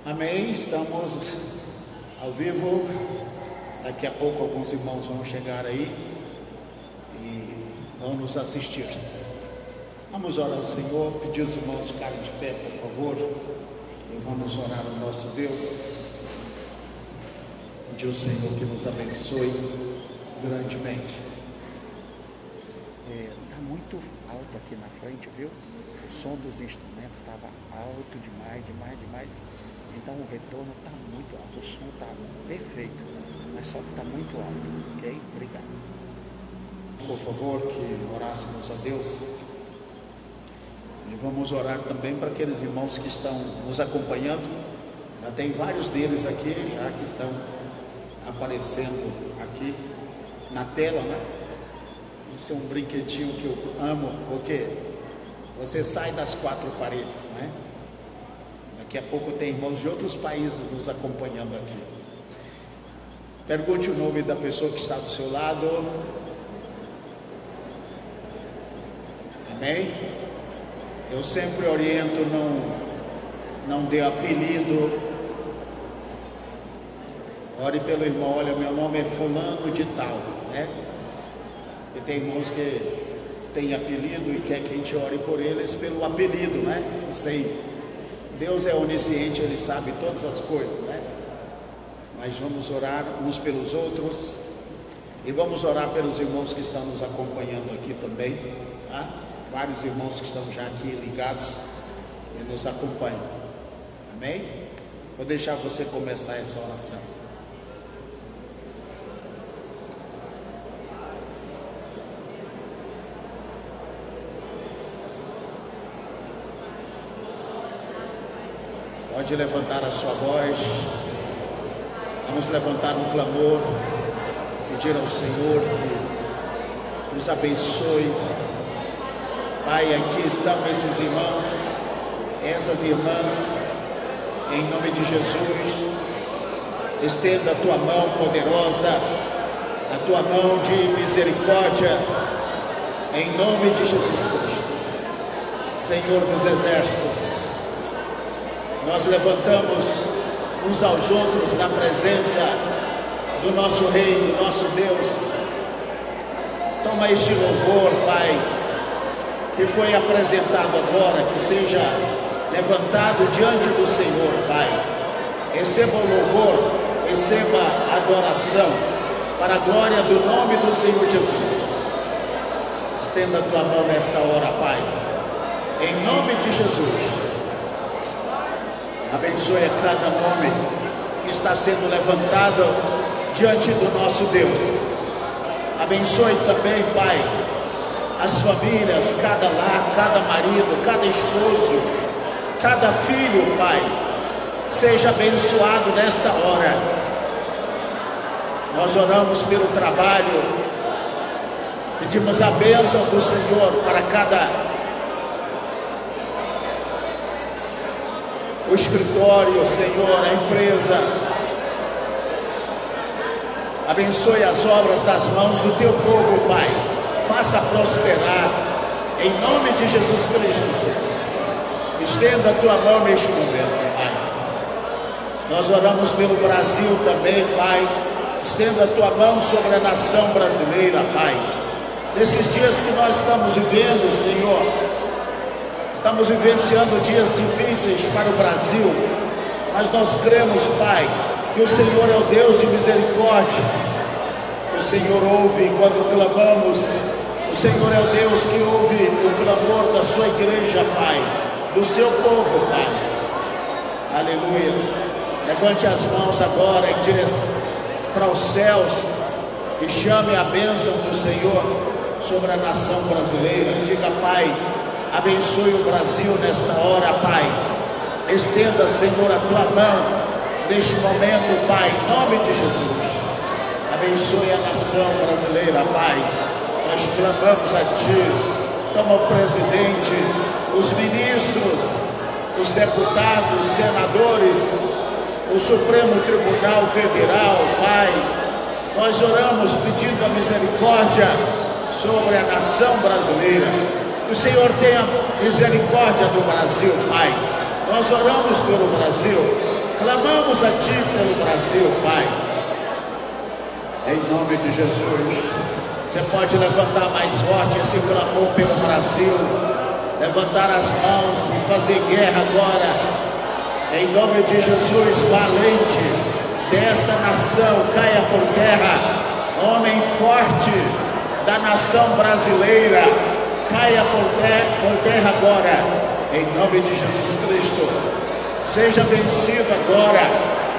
Amém, estamos ao vivo. Daqui a pouco alguns irmãos vão chegar aí e vão nos assistir. Vamos orar ao Senhor, pedir os irmãos ficarem de pé, por favor, e vamos orar ao nosso Deus. Pedir ao Senhor que nos abençoe grandemente. Está muito alto aqui na frente, viu? O som dos instrumentos estava alto demais. Então o retorno está muito alto, o som está perfeito, mas só que está muito alto, ok? Obrigado. Por favor, que orássemos a Deus. E vamos orar também para aqueles irmãos que estão nos acompanhando. Já tem vários deles aqui, já que estão aparecendo aqui na tela, né? Isso é um brinquedinho que eu amo, porque você sai das quatro paredes, né? Daqui a pouco tem irmãos de outros países nos acompanhando aqui. Pergunte o nome da pessoa que está do seu lado. Amém? Eu sempre oriento, não dê apelido. Ore pelo irmão, olha, meu nome é fulano de tal, né? E tem irmãos que têm apelido e quer que a gente ore por eles pelo apelido, né? Não sei. Deus é onisciente, Ele sabe todas as coisas, né? Mas vamos orar uns pelos outros e vamos orar pelos irmãos que estão nos acompanhando aqui também, tá? Vários irmãos que estão já aqui ligados e nos acompanham. Amém? Vou deixar você começar essa oração. Pode levantar a sua voz. Vamos levantar um clamor, pedir ao Senhor que nos abençoe. Pai, aqui estão esses irmãos, essas irmãs, em nome de Jesus. Estenda a tua mão poderosa, a tua mão de misericórdia, em nome de Jesus Cristo, Senhor dos exércitos. Nós levantamos uns aos outros na presença do nosso Rei, do nosso Deus. Toma este louvor, Pai, que foi apresentado agora, que seja levantado diante do Senhor, Pai. Receba o louvor, receba a adoração, para a glória do nome do Senhor Jesus. Estenda a tua mão nesta hora, Pai, em nome de Jesus. Abençoe a cada nome que está sendo levantado diante do nosso Deus. Abençoe também, Pai, as famílias, cada lar, cada marido, cada esposo, cada filho, Pai, seja abençoado nesta hora. Nós oramos pelo trabalho, pedimos a bênção do Senhor para cada o escritório, Senhor, a empresa. Abençoe as obras das mãos do teu povo, Pai. Faça prosperar, em nome de Jesus Cristo, Senhor. Estenda a tua mão neste momento, Pai. Nós oramos pelo Brasil também, Pai. Estenda a tua mão sobre a nação brasileira, Pai. Nesses dias que nós estamos vivendo, Senhor, estamos vivenciando dias difíceis para o Brasil, mas nós cremos, Pai, que o Senhor é o Deus de misericórdia. O Senhor ouve quando clamamos. O Senhor é o Deus que ouve o clamor da sua igreja, Pai, do seu povo, Pai. Aleluia. Levante as mãos agora em direção para os céus e chame a bênção do Senhor sobre a nação brasileira. Diga, Pai, abençoe o Brasil nesta hora, Pai. Estenda, Senhor, a tua mão neste momento, Pai, em nome de Jesus. Abençoe a nação brasileira, Pai. Nós clamamos a Ti. Toma o presidente, os ministros, os deputados, senadores, o Supremo Tribunal Federal, Pai. Nós oramos pedindo a misericórdia sobre a nação brasileira. Que o Senhor tenha misericórdia do Brasil, Pai. Nós oramos pelo Brasil. Clamamos a Ti pelo Brasil, Pai. Em nome de Jesus. Você pode levantar mais forte esse clamor pelo Brasil. Levantar as mãos e fazer guerra agora. Em nome de Jesus, valente desta nação, caia por terra. Homem forte da nação brasileira, caia por terra agora. Em nome de Jesus Cristo. Seja vencido agora.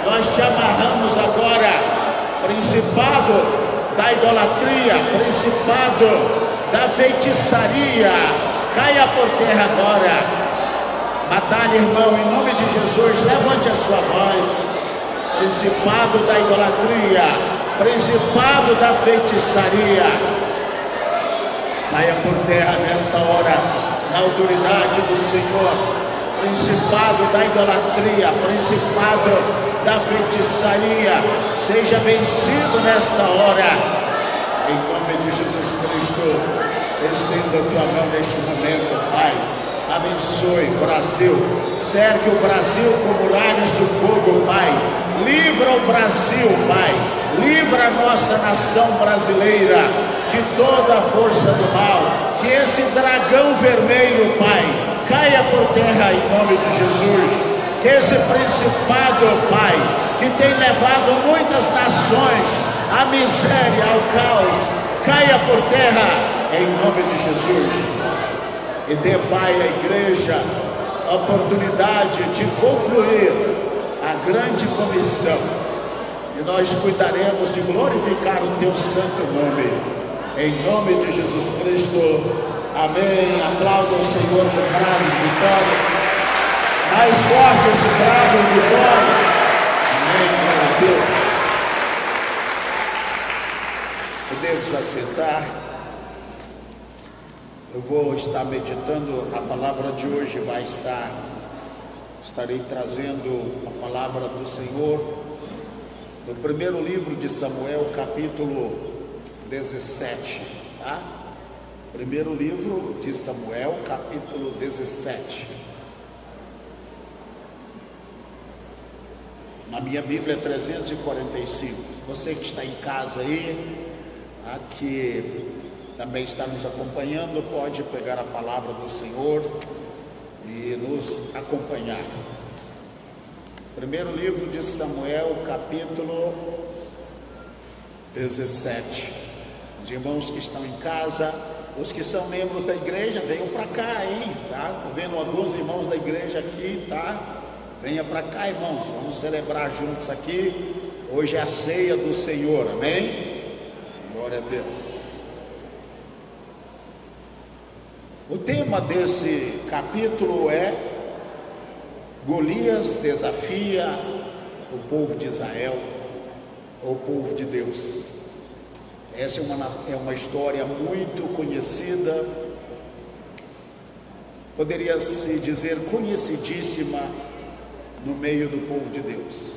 Nós te amarramos agora. Principado da idolatria, principado da feitiçaria, caia por terra agora. Batalha, irmão, em nome de Jesus, levante a sua voz. Principado da idolatria, principado da feitiçaria, caia por terra nesta hora, na autoridade do Senhor. Principado da idolatria, principado da feitiçaria, seja vencido nesta hora. Em nome de Jesus Cristo, estenda a tua mão neste momento, Pai. Abençoe o Brasil, cerque o Brasil com muralhas de fogo, Pai. Livra o Brasil, Pai. Livra a nossa nação brasileira de toda a força do mal. Que esse dragão vermelho, Pai, caia por terra em nome de Jesus. Que esse principado, Pai, que tem levado muitas nações à miséria, ao caos, caia por terra em nome de Jesus. E dê, Pai, à igreja a oportunidade de concluir a grande comissão. E nós cuidaremos de glorificar o Teu santo nome. Em nome de Jesus Cristo. Amém. Aplauda o Senhor com brado de vitória. Mais forte esse brado de vitória. Amém. Glória a Deus. Podemos assentar. Eu vou estar meditando a palavra de hoje, estarei trazendo a palavra do Senhor do primeiro livro de Samuel, capítulo 17, tá? Primeiro livro de Samuel, capítulo 17. Na minha Bíblia é 345. Você que está em casa aí, que também está nos acompanhando, pode pegar a palavra do Senhor e nos acompanhar. Primeiro livro de Samuel, capítulo 17. Os irmãos que estão em casa, os que são membros da igreja, venham para cá, hein? Tá? Estou vendo alguns irmãos da igreja aqui, tá? Venha para cá, irmãos, vamos celebrar juntos aqui. Hoje é a ceia do Senhor, amém? Glória a Deus. O tema desse capítulo é Golias desafia o povo de Israel, o povo de Deus. Essa é uma história muito conhecida, poderia se dizer conhecidíssima no meio do povo de Deus.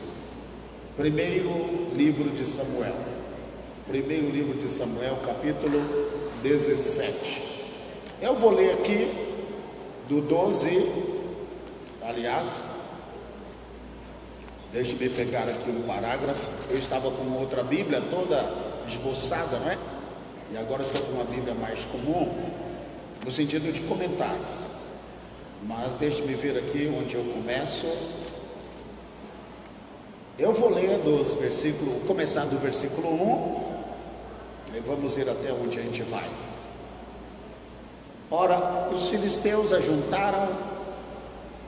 Primeiro livro de Samuel, capítulo 17. Eu vou ler aqui do 12, aliás, deixe-me pegar aqui um parágrafo. Eu estava com outra Bíblia toda esboçada, não é? E agora estou com uma Bíblia mais comum, no sentido de comentários. Mas deixe-me ver aqui onde eu começo. Eu vou ler dos versículos, começar do versículo 1, e vamos ir até onde a gente vai. Ora, os filisteus ajuntaram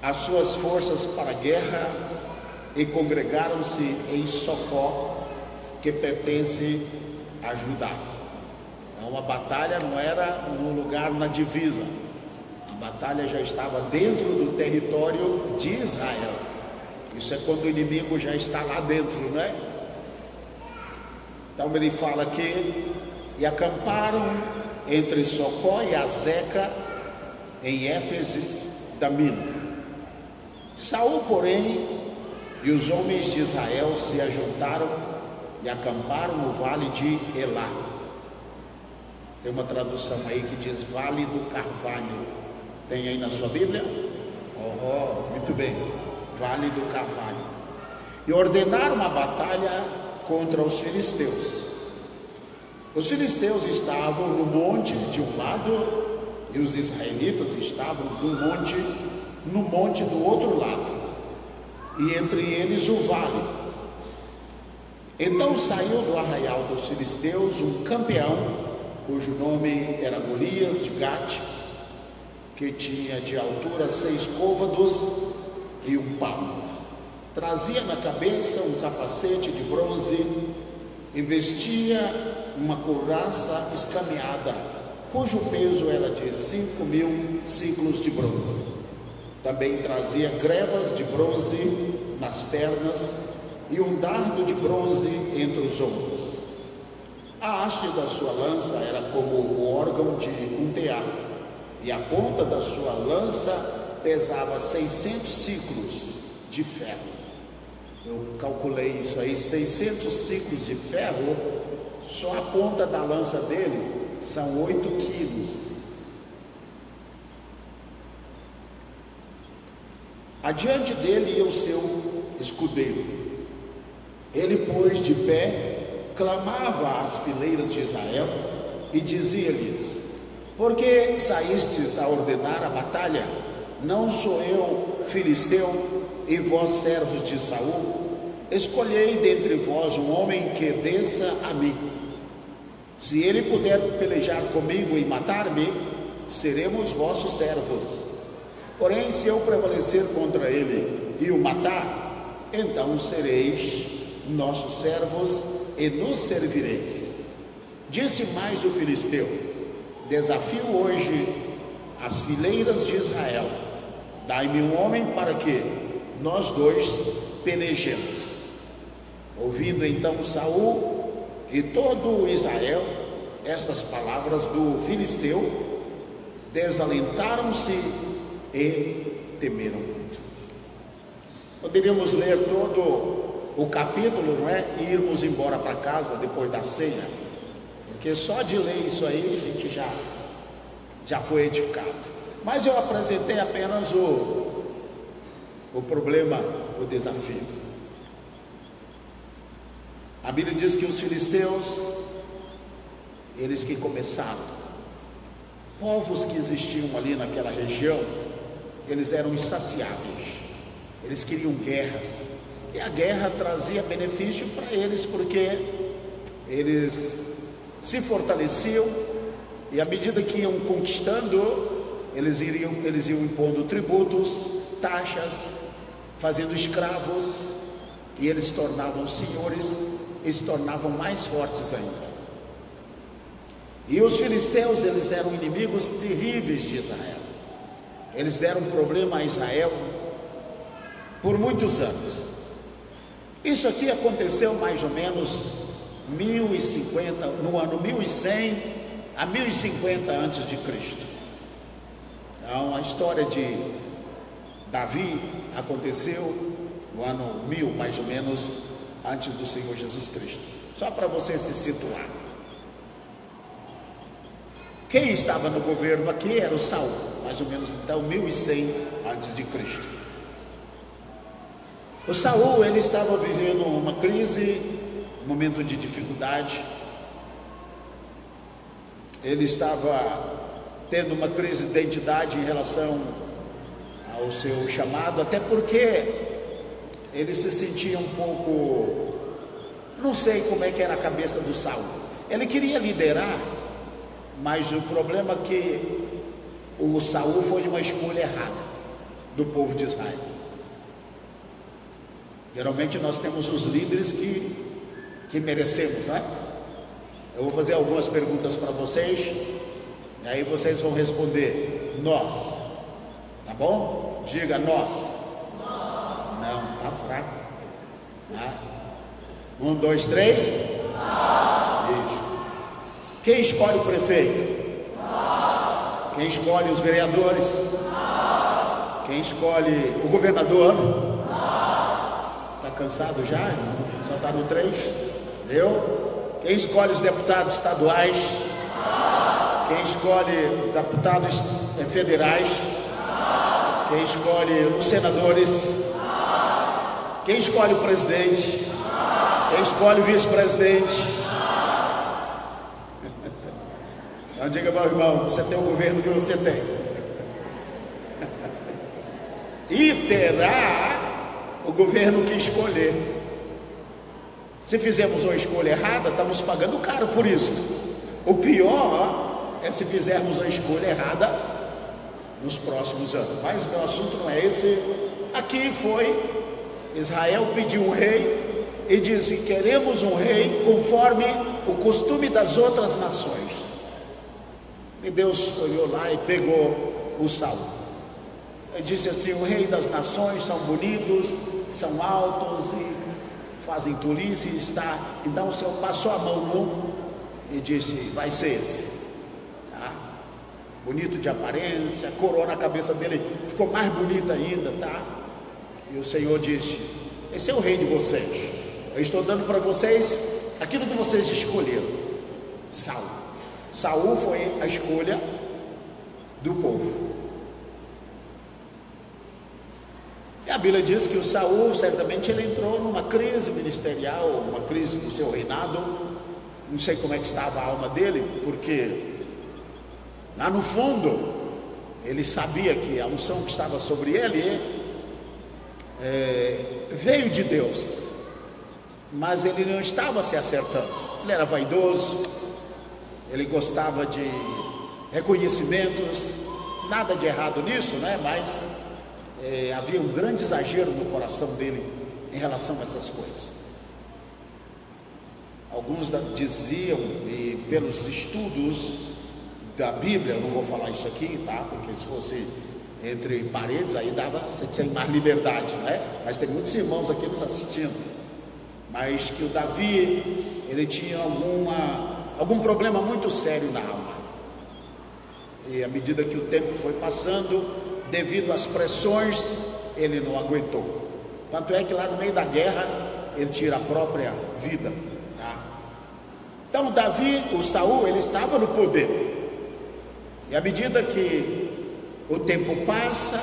as suas forças para a guerra e congregaram-se em Socó, que pertence a Judá. Então a batalha não era num lugar na divisa, a batalha já estava dentro do território de Israel. Isso é quando o inimigo já está lá dentro, né? Então ele fala aqui: e acamparam entre Socó e Azeca em Éfes-Damim. Saul, porém, e os homens de Israel se ajuntaram e acamparam no vale de Elá. Tem uma tradução aí que diz Vale do Carvalho. Tem aí na sua Bíblia? Muito bem, Vale do Carvalho. e ordenaram uma batalha contra os filisteus. Os filisteus estavam no monte de um lado e os israelitas estavam no monte do outro lado, e entre eles o vale. Então saiu do arraial dos filisteus um campeão, cujo nome era Golias de Gate, que tinha de altura 6 côvados e 1 palmo. Trazia na cabeça um capacete de bronze e vestia uma couraça escameada, cujo peso era de 5.000 ciclos de bronze. Também trazia grevas de bronze nas pernas e um dardo de bronze entre os ombros. A haste da sua lança era como o órgão de um tear, e a ponta da sua lança pesava 600 ciclos de ferro. Eu calculei isso aí, 600 ciclos de ferro, só a ponta da lança dele são 8 quilos. Adiante dele ia o seu escudeiro. Ele, pois, de pé, clamava às fileiras de Israel e dizia-lhes: por que saístes a ordenar a batalha? Não sou eu filisteu e vós servos de Saul? Escolhei dentre vós um homem que desça a mim. Se ele puder pelejar comigo e matar-me, seremos vossos servos. Porém, se eu prevalecer contra ele e o matar, então sereis nossos servos e nos servireis. Disse mais o filisteu: desafio hoje as fileiras de Israel. Dai-me um homem para que nós dois pelejemos. Ouvindo então Saul e todo Israel estas palavras do filisteu, desalentaram-se e temeram muito. Poderíamos ler todo o capítulo, não é? E irmos embora para casa depois da ceia, porque só de ler isso aí a gente já foi edificado. Mas eu apresentei apenas o problema, o desafio. A Bíblia diz que os filisteus, eles que começaram, povos que existiam ali naquela região, eles eram insaciáveis, eles queriam guerras, e a guerra trazia benefício para eles, porque eles se fortaleciam, e à medida que iam conquistando, eles iam impondo tributos, taxas, fazendo escravos, e eles se tornavam senhores, e se tornavam mais fortes ainda. E os filisteus, eles eram inimigos terríveis de Israel. Eles deram problema a Israel por muitos anos. Isso aqui aconteceu mais ou menos 1050, no ano 1100 a 1050 antes de Cristo. Então, a história de Davi aconteceu no ano 1000, mais ou menos, antes do Senhor Jesus Cristo. Só para você se situar. Quem estava no governo aqui era o Saul, mais ou menos então 1100 antes de Cristo. O Saul, ele estava vivendo uma crise, um momento de dificuldade. Ele estava tendo uma crise de identidade em relação ao seu chamado, até porque ele se sentia um pouco, não sei como é que era a cabeça do Saul. Ele queria liderar, mas o problema é que o Saul foi uma escolha errada do povo de Israel. Geralmente nós temos os líderes que merecemos, não é? Eu vou fazer algumas perguntas para vocês, e aí vocês vão responder: nós, tá bom? Diga nós. Não, tá fraco. Tá? 1, 2, 3. Isso. Quem escolhe o prefeito? Quem escolhe os vereadores? Quem escolhe o governador? Está cansado já, irmão? Só está no 3? Deu? Quem escolhe os deputados estaduais? Quem escolhe deputados federais? Quem escolhe os senadores? Quem escolhe o presidente? Quem escolhe o vice-presidente? Não diga, meu irmão, você tem o governo que você tem. E terá o governo que escolher. Se fizermos uma escolha errada, estamos pagando caro por isso. O pior é se fizermos a escolha errada nos próximos anos. Mas o assunto não é esse. Aqui foi, Israel pediu um rei e disse: queremos um rei conforme o costume das outras nações. E Deus olhou lá e pegou o Saul. Ele disse assim: o rei das nações são bonitos, são altos e fazem tolice, está. Então o Senhor passou a mão no e disse: vai ser esse, tá? Bonito de aparência, a coroa na cabeça dele ficou mais bonita ainda, tá? E o Senhor disse: esse é o rei de vocês. Eu estou dando para vocês aquilo que vocês escolheram. Saul. Saul foi a escolha do povo. E a Bíblia diz que o Saul, certamente ele entrou numa crise ministerial, uma crise do seu reinado. Não sei como é que estava a alma dele, porque lá no fundo ele sabia que a unção que estava sobre ele veio de Deus, mas ele não estava se acertando. Ele era vaidoso, ele gostava de reconhecimentos, nada de errado nisso, né? Mas havia um grande exagero no coração dele em relação a essas coisas. Alguns diziam, e pelos estudos da Bíblia, eu não vou falar isso aqui, tá? Porque se fosse entre paredes, aí você tinha mais liberdade, né? Mas tem muitos irmãos aqui nos assistindo. Mas que o Davi, ele tinha algum problema muito sério na alma. E à medida que o tempo foi passando, devido às pressões, ele não aguentou. Tanto é que lá no meio da guerra, ele tira a própria vida, tá? Então Davi, o Saul, ele estava no poder. E à medida que o tempo passa,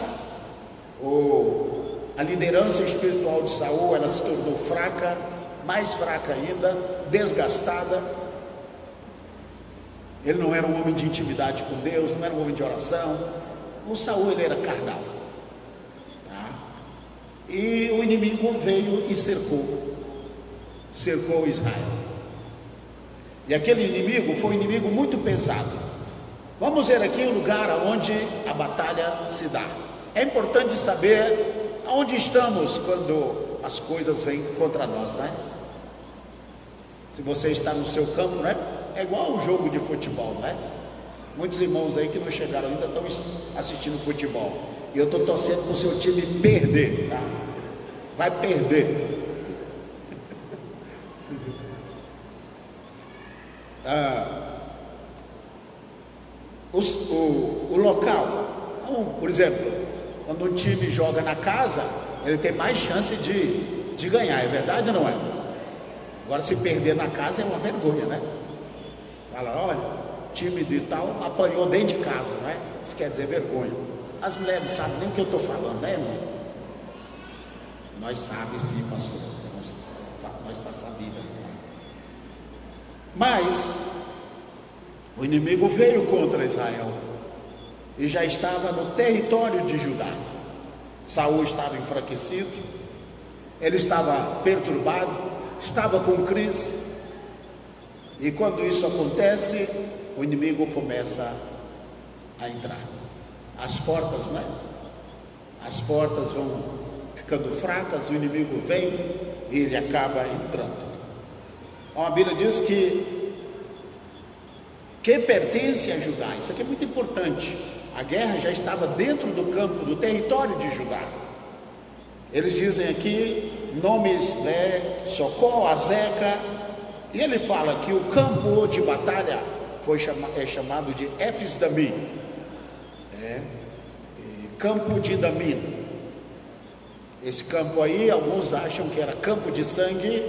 a liderança espiritual de Saul, ela se tornou fraca, mais fraca ainda, desgastada. Ele não era um homem de intimidade com Deus, não era um homem de oração. O Saul, ele era carnal, tá? E o inimigo veio e cercou Israel. E aquele inimigo foi um inimigo muito pesado. Vamos ver aqui o lugar onde a batalha se dá. É importante saber aonde estamos quando as coisas vêm contra nós, né? Se você está no seu campo, né? É igual um jogo de futebol, né? Muitos irmãos aí que não chegaram ainda estão assistindo futebol. E eu estou torcendo para o seu time perder, tá? Vai perder. O local. Então, por exemplo, quando um time joga na casa, ele tem mais chance de ganhar, é verdade ou não é? Agora, se perder na casa é uma vergonha, né? Fala, olha, time de tal apanhou dentro de casa, né? Isso quer dizer vergonha. As mulheres sabem nem o que eu estou falando, né, irmão? Nós sabemos sim, pastor. Nós está sabida. Mas o inimigo veio contra Israel e já estava no território de Judá. Saul estava enfraquecido, ele estava perturbado, estava com crise. E quando isso acontece, o inimigo começa a entrar. As portas, né? As portas vão ficando fracas, o inimigo vem e ele acaba entrando. A Bíblia diz que pertence a Judá. Isso aqui é muito importante. A guerra já estava dentro do campo, do território de Judá. Eles dizem aqui nomes, né? Socó, Azeca. E ele fala que o campo de batalha é chamado de Éfes-Damim, campo de Damim. Esse campo aí, alguns acham que era campo de sangue,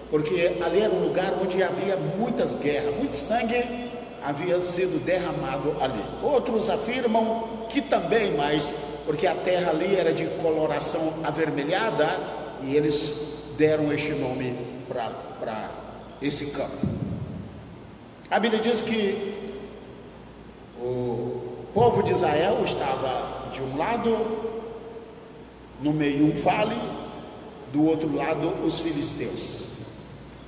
porque ali era um lugar onde havia muitas guerras, muito sangue havia sido derramado ali. Outros afirmam que também, mas porque a terra ali era de coloração avermelhada, e eles deram este nome para esse campo. A Bíblia diz que o povo de Israel estava de um lado, no meio um vale, do outro lado os filisteus.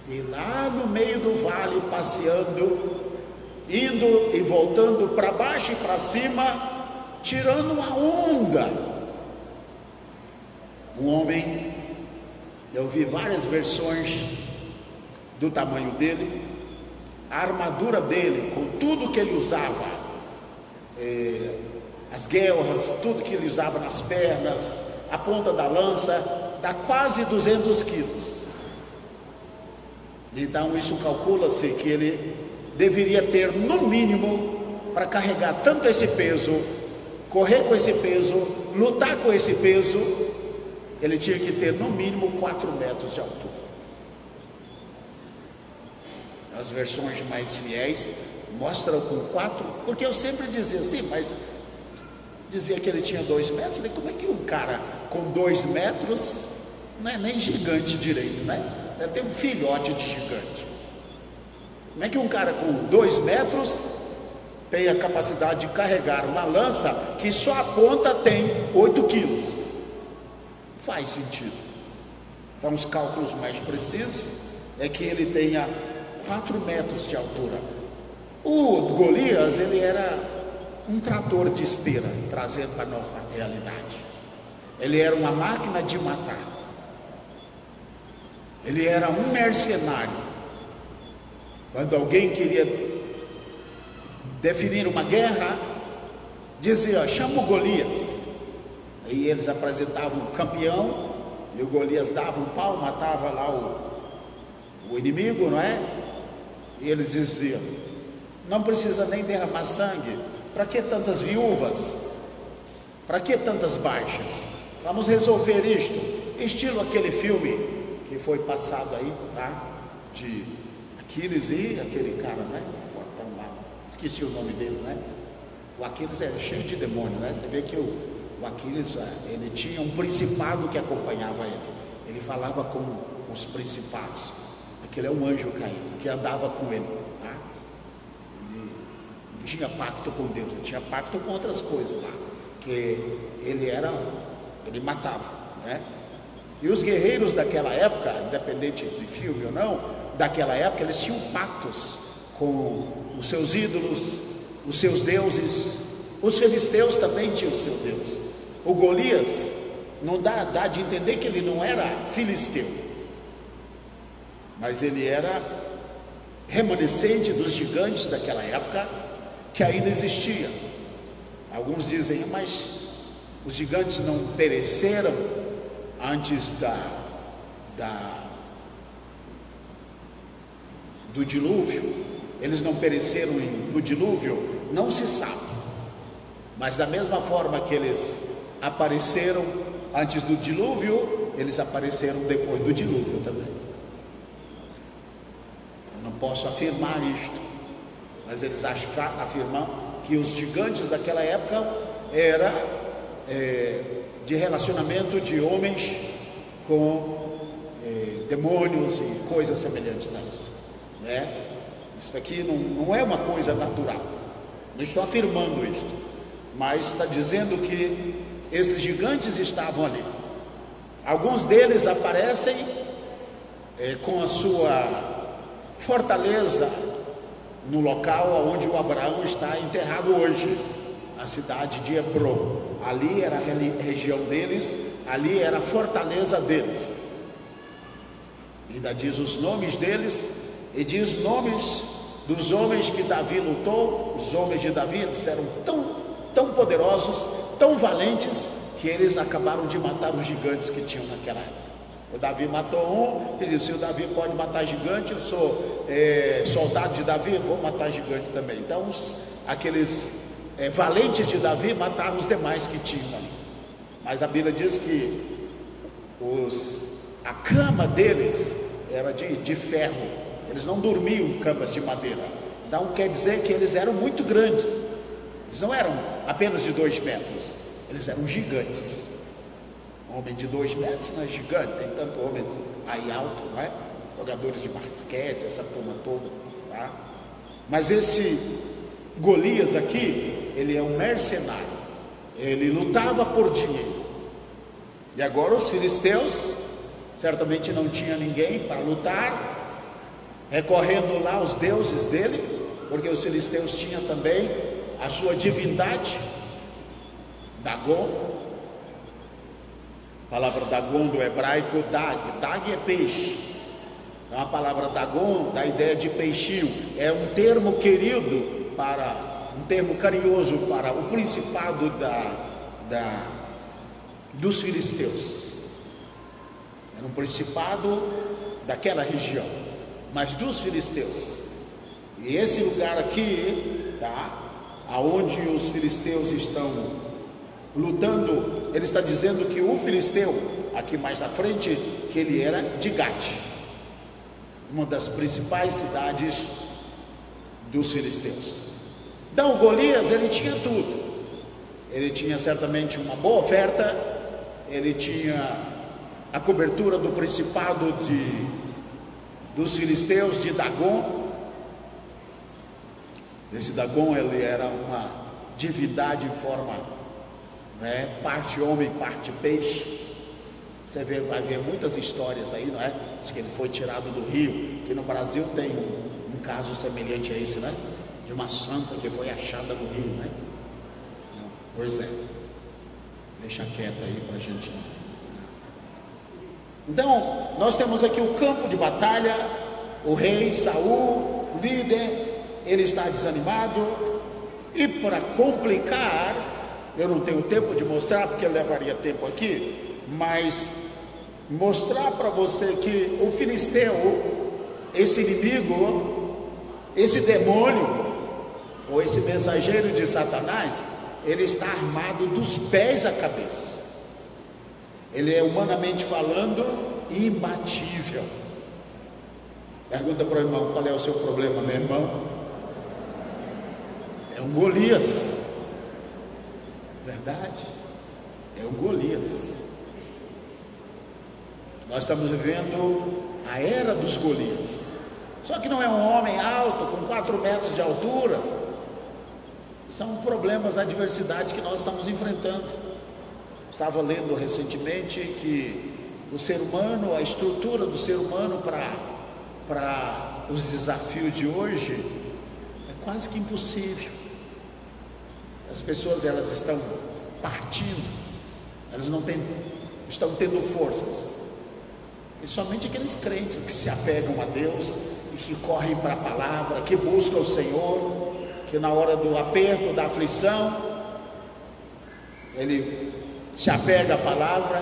E lá no meio do vale, passeando, indo e voltando para baixo e para cima, tirando uma onda, um homem, eu vi várias versões do tamanho dele, a armadura dele, com tudo que ele usava, as guelras, tudo que ele usava nas pernas, a ponta da lança, dá quase 200 quilos. Então isso calcula-se que ele deveria ter no mínimo, para carregar tanto esse peso, correr com esse peso, lutar com esse peso, ele tinha que ter no mínimo 4 metros de altura. As versões mais fiéis mostram com 4, porque eu sempre dizia assim, mas dizia que ele tinha 2 metros. Falei, como é que um cara com 2 metros não é nem gigante direito, né? Tem um filhote de gigante. Como é que um cara com 2 metros tem a capacidade de carregar uma lança que só a ponta tem 8 quilos? Faz sentido. Então os cálculos mais precisos é que ele tenha 4 metros de altura. O Golias, ele era um trator de esteira, trazendo para a nossa realidade. Ele era uma máquina de matar. Ele era um mercenário. Quando alguém queria definir uma guerra, dizia, chama o Golias. Aí eles apresentavam o campeão, e o Golias dava um pau, matava lá o inimigo, não é? E eles diziam, não precisa nem derramar sangue, para que tantas viúvas? Para que tantas baixas? Vamos resolver isto, estilo aquele filme que foi passado aí, tá? De Aquiles e aquele cara, né? Esqueci o nome dele, né? O Aquiles era cheio de demônio, né? Você vê que o Aquiles, ele tinha um principado que acompanhava ele. Ele falava com os principados. Aquele é um anjo caído que andava com ele, tá? Ele não tinha pacto com Deus, ele tinha pacto com outras coisas lá, que ele matava, né? E os guerreiros daquela época, independente de filme ou não, daquela época, eles tinham pactos com os seus ídolos, os seus deuses. Os filisteus também tinham o seu Deus. O Golias, não dá de entender que ele não era filisteu, mas ele era remanescente dos gigantes daquela época, que ainda existia. Alguns dizem, mas os gigantes não pereceram antes do dilúvio? Eles não pereceram no dilúvio? Não se sabe. Mas da mesma forma que eles apareceram antes do dilúvio, eles apareceram depois do dilúvio também. Eu não posso afirmar isto, mas eles afirmam que os gigantes daquela época era de relacionamento de homens com demônios e coisas semelhantes a isso, né? Isso aqui não é uma coisa natural. Não estou afirmando isto, mas está dizendo que esses gigantes estavam ali. Alguns deles aparecem com a sua fortaleza no local onde o Abraão está enterrado hoje, a cidade de Hebron. Ali era a região deles, ali era a fortaleza deles. Ainda diz os nomes deles, e diz nomes dos homens que Davi lutou. Os homens de Davi, eles eram tão poderosos, tão valentes, que eles acabaram de matar os gigantes que tinham naquela época. O Davi matou um, ele disse, se o Davi pode matar gigante, eu sou soldado de Davi, vou matar gigante também. Então aqueles valentes de Davi mataram os demais que tinham ali. Mas a Bíblia diz que a cama deles era de ferro. Eles não dormiam em camas de madeira. Então quer dizer que eles eram muito grandes. Eles não eram apenas de 2 metros, eles eram gigantes. Homem de 2 metros, não é gigante, tem tanto homens aí alto, não é? Jogadores de basquete, essa turma toda, tá? Mas esse Golias aqui, ele é um mercenário, ele lutava por dinheiro. E agora os filisteus certamente não tinha ninguém para lutar, recorrendo lá aos deuses dele, porque os filisteus tinham também a sua divindade, Dagon. A palavra Dagon do hebraico, Dag é peixe. Então a palavra Dagon dá a ideia de peixinho, é um termo querido um termo carinhoso para o principado dos filisteus. Era um principado daquela região, mas dos filisteus. E esse lugar aqui, tá? Aonde os filisteus estão lutando, ele está dizendo que o filisteu, aqui mais à frente, que ele era de Gate, uma das principais cidades dos filisteus. Então Golias, ele tinha tudo. Ele tinha certamente uma boa oferta, ele tinha a cobertura do principado dos filisteus de Dagon. Esse Dagon, ele era uma divindade em forma, né, parte homem, parte peixe. Você vai ver muitas histórias aí, não é? Diz que ele foi tirado do rio, que no Brasil tem um caso semelhante a esse, né? De uma santa que foi achada no rio, né? Pois é, deixa quieto aí para a gente. Então, nós temos aqui o campo de batalha, o rei Saul, líder, ele está desanimado, e para complicar, eu não tenho tempo de mostrar, porque levaria tempo aqui, mas mostrar para você que o filisteu, esse inimigo, esse demônio, ou esse mensageiro de Satanás, ele está armado dos pés à cabeça. Ele é, humanamente falando, imbatível. Pergunta para o irmão: qual é o seu problema, meu irmão? É um Golias. Verdade, é um Golias. Nós estamos vivendo a era dos Golias. Só que não é um homem alto, com 4 metros de altura. São problemas, adversidades que nós estamos enfrentando. Estava lendo recentemente que o ser humano, a estrutura do ser humano para os desafios de hoje é quase que impossível. As pessoas, elas estão partindo, elas não estão tendo forças. E somente aqueles crentes que se apegam a Deus e que correm para a palavra, que buscam o Senhor, que na hora do aperto, da aflição, ele se apega à palavra,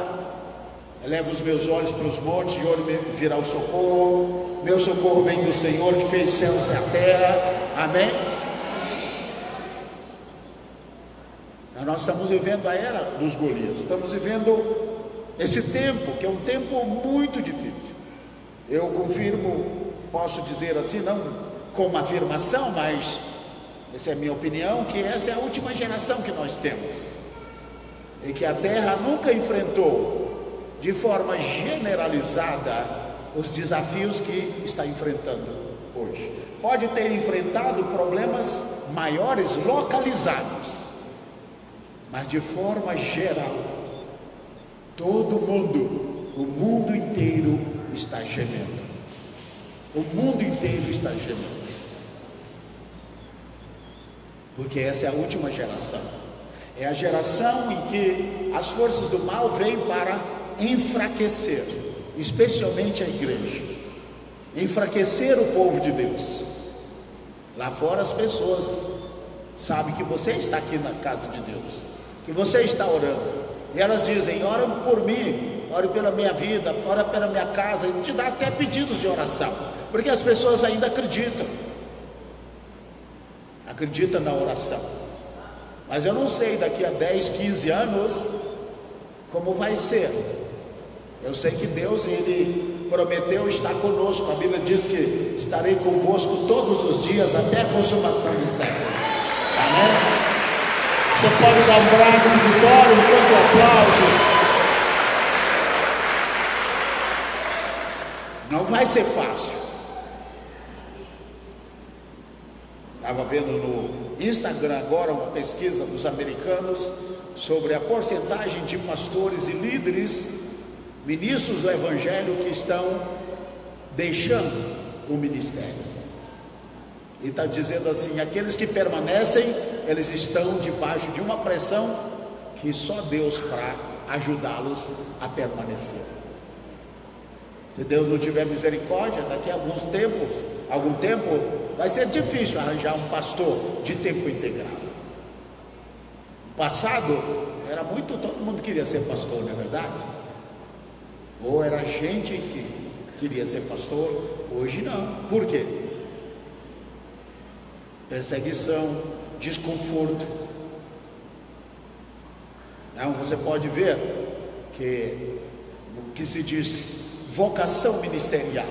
eleva os meus olhos para os montes, de onde virá o socorro. Meu socorro vem do Senhor, que fez os céus e a terra. Amém? Nós estamos vivendo a era dos Golias, estamos vivendo esse tempo, que é um tempo muito difícil. Eu confirmo, posso dizer assim, não com uma afirmação, mas essa é a minha opinião, que essa é a última geração que nós temos, e que a Terra nunca enfrentou de forma generalizada os desafios que está enfrentando hoje. Pode ter enfrentado problemas maiores localizados, mas de forma geral, todo mundo, o mundo inteiro está gemendo. O mundo inteiro está gemendo. Porque essa é a última geração. É a geração em que as forças do mal vêm para enfraquecer, especialmente a igreja. Enfraquecer o povo de Deus. Lá fora as pessoas sabem que você está aqui na casa de Deus, que você está orando, e elas dizem: ora por mim, ore pela minha vida, ora pela minha casa, e te dá até pedidos de oração, porque as pessoas ainda acreditam na oração. Mas eu não sei daqui a 10, 15 anos como vai ser. Eu sei que Deus, Ele prometeu estar conosco. A Bíblia diz que estarei convosco todos os dias até a consumação do século. Amém? Você pode dar um brado de vitória enquanto aplaude. Não vai ser fácil. Estava vendo no Instagram agora uma pesquisa dos americanos sobre a porcentagem de pastores e líderes, ministros do Evangelho, que estão deixando o ministério. E está dizendo assim: aqueles que permanecem, eles estão debaixo de uma pressão que só Deus para ajudá-los a permanecer. Se Deus não tiver misericórdia, daqui a algum tempo vai ser difícil arranjar um pastor de tempo integral. No passado era muito, todo mundo queria ser pastor, não é verdade? Ou era gente que queria ser pastor. Hoje não. Por quê? Perseguição, desconforto. Então você pode ver que o que se diz vocação ministerial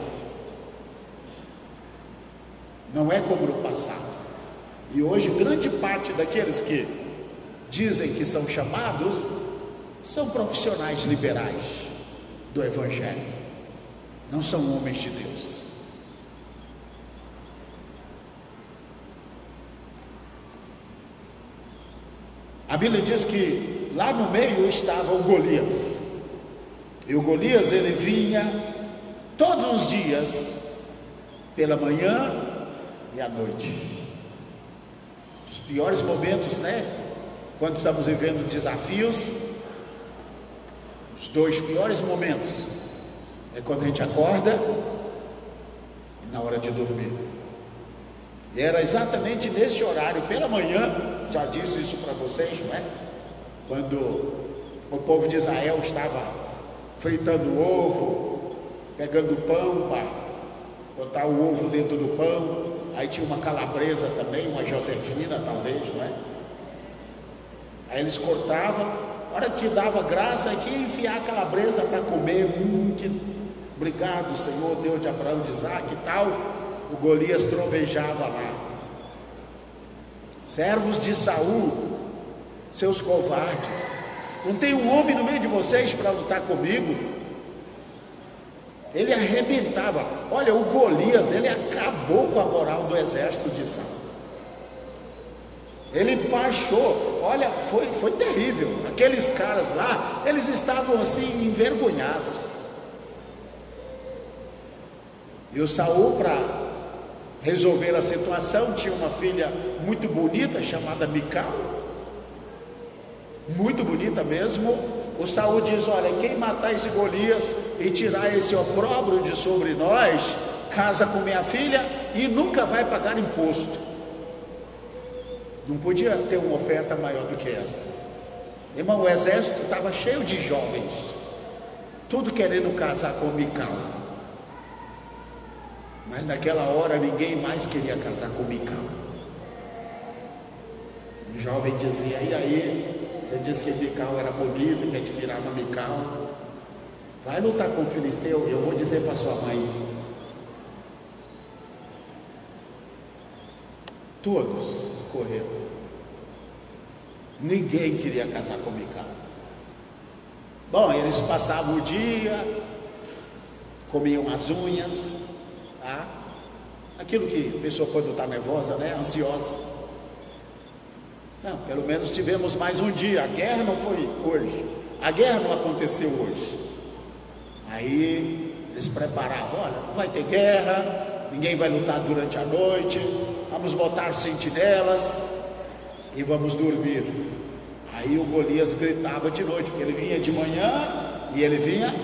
não é como no passado. E hoje grande parte daqueles que dizem que são chamados são profissionais liberais do Evangelho, não são homens de Deus. A Bíblia diz que lá no meio estava o Golias. E o Golias, ele vinha todos os dias, pela manhã e à noite. Os piores momentos, né? Quando estamos vivendo desafios, os dois piores momentos é quando a gente acorda e na hora de dormir. E era exatamente nesse horário, pela manhã, já disse isso para vocês, não é? Quando o povo de Israel estava fritando o ovo, pegando o pão para botar o ovo dentro do pão, aí tinha uma calabresa também, uma Josefina talvez, não é? Aí eles cortavam, a hora que dava graça, aqui enfiar a calabresa para comer, obrigado Senhor, Deus de Abraão, de Isaac e tal. O Golias trovejava lá: servos de Saul, seus covardes, não tem um homem no meio de vocês para lutar comigo? Ele arrebentava. Olha, o Golias, ele acabou com a moral do exército de Saul. Ele baixou. Olha, foi terrível. Aqueles caras lá, eles estavam assim envergonhados. E o Saul, para resolver a situação, tinha uma filha muito bonita chamada Mical, muito bonita mesmo. O Saul diz: olha, quem matar esse Golias e tirar esse opróbrio de sobre nós, casa com minha filha e nunca vai pagar imposto. Não podia ter uma oferta maior do que esta. Irmão, o exército estava cheio de jovens, tudo querendo casar com Mical. Mas naquela hora ninguém mais queria casar com Mical. O jovem dizia: e aí, você disse que Mical era bonita, que admirava Mical, vai lutar com o filisteu e eu vou dizer para sua mãe. Todos correram. Ninguém queria casar com Mical. Bom, eles passavam o dia, comiam as unhas, tá? Aquilo que a pessoa quando está nervosa, né? Ansiosa. Não, pelo menos tivemos mais um dia. A guerra não foi hoje. A guerra não aconteceu hoje. Aí eles preparavam: olha, não vai ter guerra, ninguém vai lutar durante a noite, vamos botar sentinelas e vamos dormir. Aí o Golias gritava de noite, porque ele vinha de manhã e ele vinha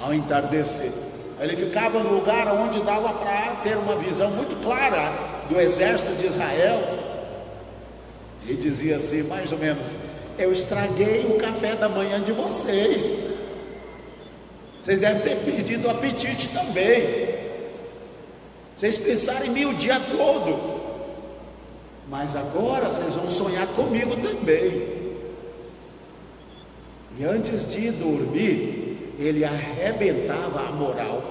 ao entardecer. Ele ficava no lugar onde dava para ter uma visão muito clara do exército de Israel. E dizia assim, mais ou menos: eu estraguei o café da manhã de vocês. Vocês devem ter perdido o apetite também. Vocês pensaram em mim o dia todo. Mas agora vocês vão sonhar comigo também. E antes de dormir, ele arrebentava a moral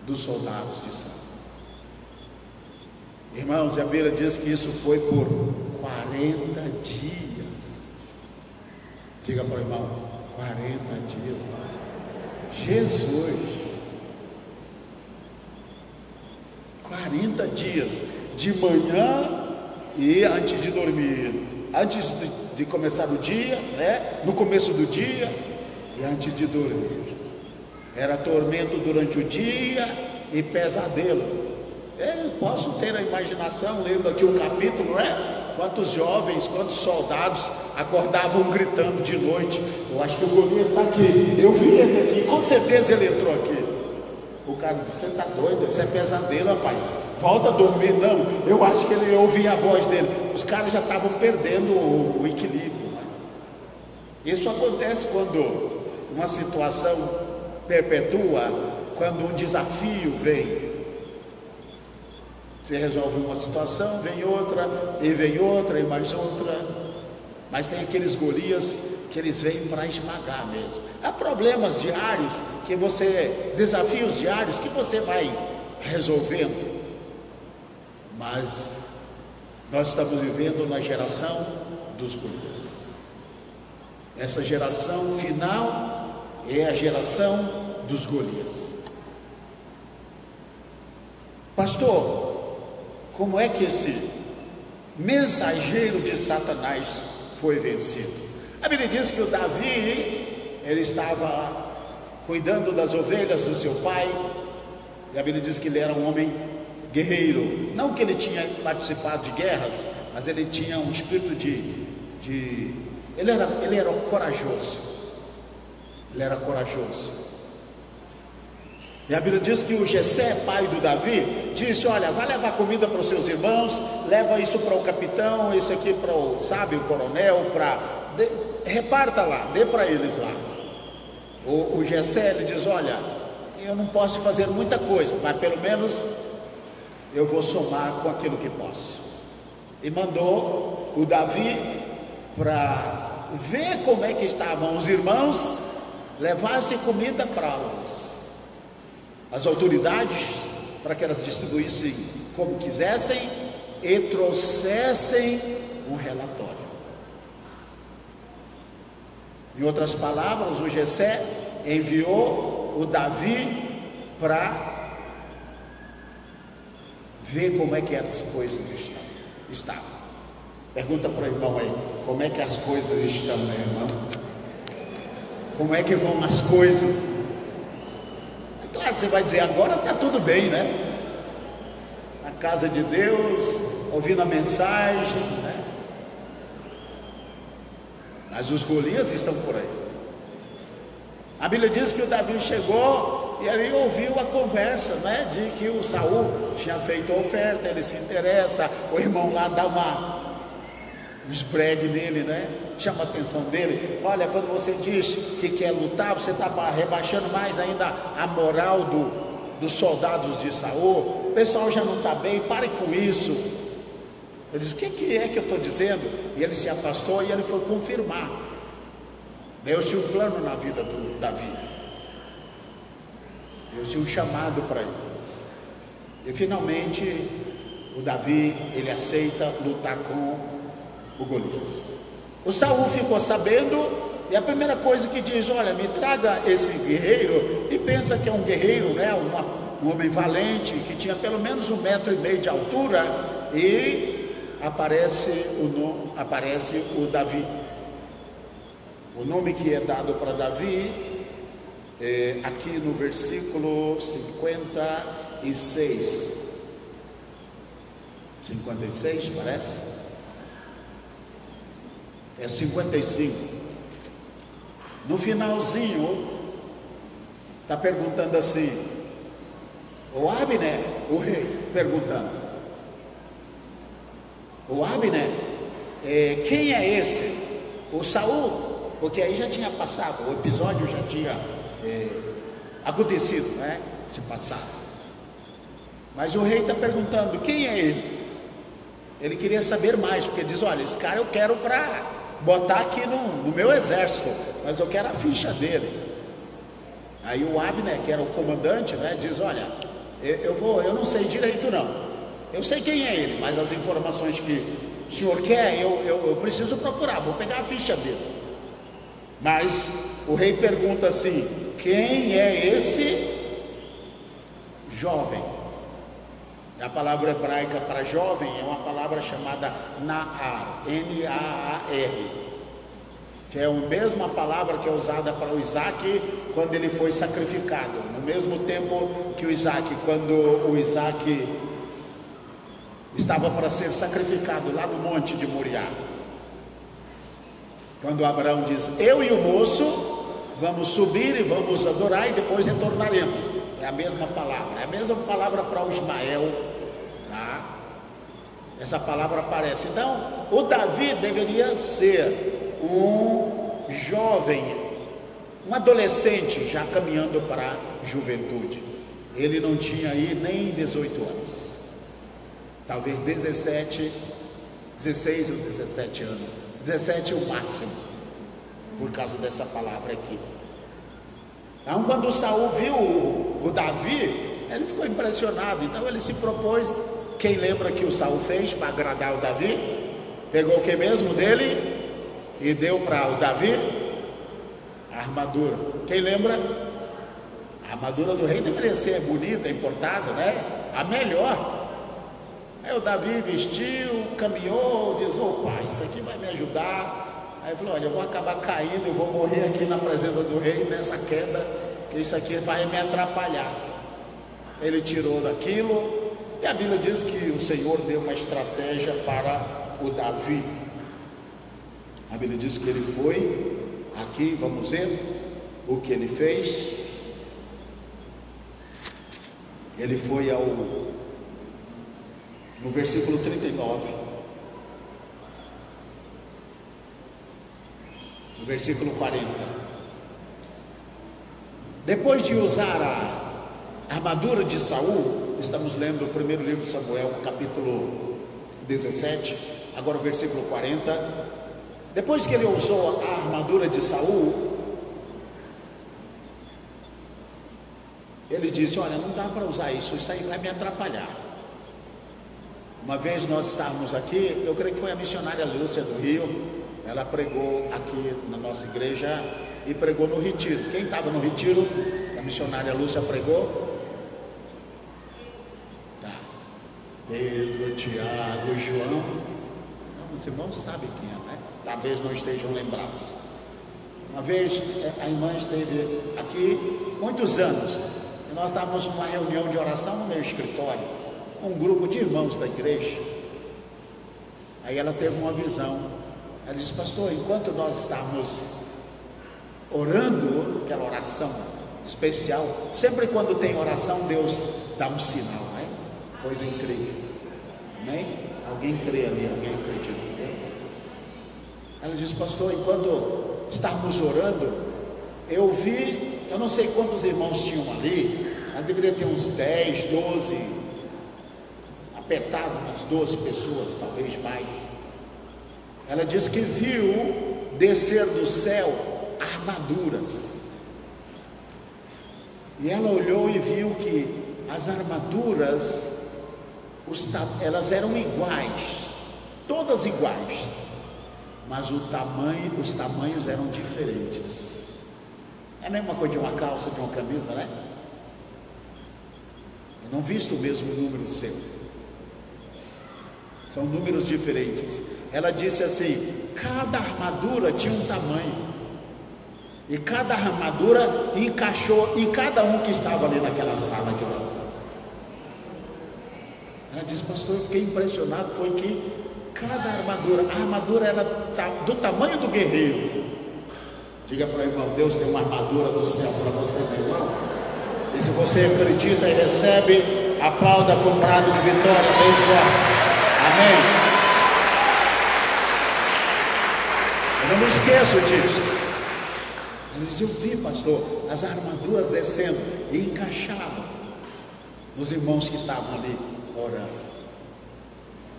dos soldados de Saul. Irmãos, a Bíblia diz que isso foi por 40 dias. Diga para o irmão: 40 dias. Jesus, 40 dias, de manhã e antes de dormir, antes de começar o dia, né? No começo do dia e antes de dormir. Era tormento durante o dia e pesadelo. Eu posso ter a imaginação, lendo aqui o capítulo, né? Quantos jovens, quantos soldados acordavam gritando de noite. Eu acho que o Golias está aqui, eu vi ele aqui, com certeza ele entrou aqui. O cara disse: você está doido, isso é pesadelo, rapaz, volta a dormir. Não, eu acho que ele ouvia a voz dele. Os caras já estavam perdendo o equilíbrio, né? Isso acontece quando uma situação perpetua, quando um desafio vem. Você resolve uma situação, vem outra, e mais outra. Mas tem aqueles Golias que eles vêm para esmagar mesmo. Há problemas diários desafios diários que você vai resolvendo. Mas nós estamos vivendo na geração dos Golias. Essa geração final é a geração dos Golias. Pastor, como é que esse mensageiro de Satanás foi vencido? A Bíblia diz que o Davi, ele estava cuidando das ovelhas do seu pai, e a Bíblia diz que ele era um homem guerreiro. Não que ele tinha participado de guerras, mas ele tinha um espírito ele era corajoso. Ele era corajoso. E a Bíblia diz que o Jessé, pai do Davi, disse: olha, vai levar comida para os seus irmãos, leva isso para o capitão, isso aqui para o coronel, reparta lá, dê para eles lá. O Jessé, ele diz: olha, eu não posso fazer muita coisa, mas pelo menos eu vou somar com aquilo que posso. E mandou o Davi para ver como é que estavam os irmãos, levassem comida para as autoridades, para que elas distribuíssem como quisessem e trouxessem um relatório. Em outras palavras, o Jessé enviou o Davi para ver como é que as coisas estavam. Pergunta para o irmão aí: como é que as coisas estão, meu irmão? Como é que vão as coisas? Claro que você vai dizer: agora está tudo bem, né? Na casa de Deus, ouvindo a mensagem, né? Mas os Golias estão por aí. A Bíblia diz que o Davi chegou e ali ouviu a conversa, né? De que o Saul tinha feito a oferta, ele se interessa, o irmão lá dá um espregue nele, né? Chama a atenção dele. Olha, quando você diz que quer lutar, você está rebaixando mais ainda a moral dos soldados de Saul. O pessoal já não está bem, pare com isso. Ele diz: o que é que eu estou dizendo? E ele se afastou e ele foi confirmar. Deus tinha um plano na vida do Davi. Deus tinha um chamado para ele. E finalmente o Davi, ele aceita lutar com o Golias. O Saul ficou sabendo, e a primeira coisa que diz: olha, me traga esse guerreiro. E pensa que é um guerreiro, né? Um homem valente, que tinha pelo menos 1,5 metros de altura. E aparece o Davi. O nome que é dado para Davi é aqui no versículo 56. 56, parece? É 55. No finalzinho, está perguntando assim, o Abner, o rei, perguntando: o Abner, quem é esse? O Saul? Porque aí já tinha passado, o episódio já tinha acontecido, né? Tinha passado. Mas o rei está perguntando: quem é ele? Ele queria saber mais, porque diz: olha, esse cara eu quero para botar aqui no meu exército, mas eu quero a ficha dele. Aí o Abner, que era o comandante, né, diz: olha, eu não sei direito não, eu sei quem é ele, mas as informações que o senhor quer, eu preciso procurar, vou pegar a ficha dele. Mas o rei pergunta assim: quem é esse jovem? A palavra hebraica para jovem é uma palavra chamada Naar, N-A-A-R, que é a mesma palavra que é usada para o Isaac quando ele foi sacrificado. No mesmo tempo que o Isaac, quando o Isaac estava para ser sacrificado lá no monte de Moriá, quando Abraão diz: eu e o moço vamos subir e vamos adorar e depois retornaremos. É a mesma palavra, é a mesma palavra para o Ismael, tá? Essa palavra aparece. Então, o Davi deveria ser um jovem, um adolescente já caminhando para a juventude. Ele não tinha aí nem 18 anos, talvez 16 ou 17 anos, 17 o máximo, por causa dessa palavra aqui. Então, quando Saul viu o Davi, ele ficou impressionado. Então ele se propôs. Quem lembra que o Saul fez para agradar o Davi? Pegou o que mesmo dele e deu para o Davi? A armadura. Quem lembra? A armadura do rei deveria ser bonita, importada, né? A melhor. Aí o Davi vestiu, caminhou, diz: ô pai, isso aqui vai me ajudar. Aí ele falou: olha, eu vou acabar caindo, eu vou morrer aqui na presença do rei nessa queda, que isso aqui vai me atrapalhar. Ele tirou daquilo, e a Bíblia diz que o Senhor deu uma estratégia para o Davi. A Bíblia diz que ele foi, aqui vamos ver o que ele fez. Ele foi no versículo 39. No versículo 40, depois de usar a armadura de Saul, estamos lendo o primeiro livro de Samuel, capítulo 17, agora o versículo 40. Depois que ele usou a armadura de Saul, ele disse: olha, não dá para usar isso aí vai me atrapalhar. Uma vez nós estávamos aqui, eu creio que foi a missionária Lúcia do Rio. Ela pregou aqui na nossa igreja e pregou no retiro. Quem estava no retiro? A missionária Lúcia pregou? Tá. Pedro, Tiago, João. Não, os irmãos sabem quem é, né? Talvez não estejam lembrados. Uma vez a irmã esteve aqui muitos anos. E nós estávamos numa reunião de oração no meu escritório, um grupo de irmãos da igreja. Aí ela teve uma visão. Ela disse: pastor, enquanto nós estávamos orando, aquela oração especial, sempre quando tem oração, Deus dá um sinal, né? Coisa incrível, amém? Alguém crê ali, alguém acredita? Ela disse: pastor, enquanto estávamos orando, eu vi, eu não sei quantos irmãos tinham ali, mas deveria ter uns 10, 12, apertado umas 12 pessoas, talvez mais. Ela disse que viu descer do céu armaduras. E ela olhou e viu que as armaduras, elas eram iguais, todas iguais, mas os tamanhos eram diferentes. É a mesma coisa de uma calça, de uma camisa, né? Eu não visto o mesmo número seu. São números diferentes. Ela disse assim: cada armadura tinha um tamanho, e cada armadura encaixou em cada um que estava ali naquela sala de oração. Ela disse: pastor, eu fiquei impressionado, foi que cada armadura, a armadura era do tamanho do guerreiro. Diga para o irmão: Deus tem uma armadura do céu para você, meu irmão. E se você acredita e recebe, aplauda com um brado de vitória bem forte. Amém. Eu não me esqueço disso. Ela diz: eu vi, pastor, as armaduras descendo e encaixavam nos irmãos que estavam ali orando.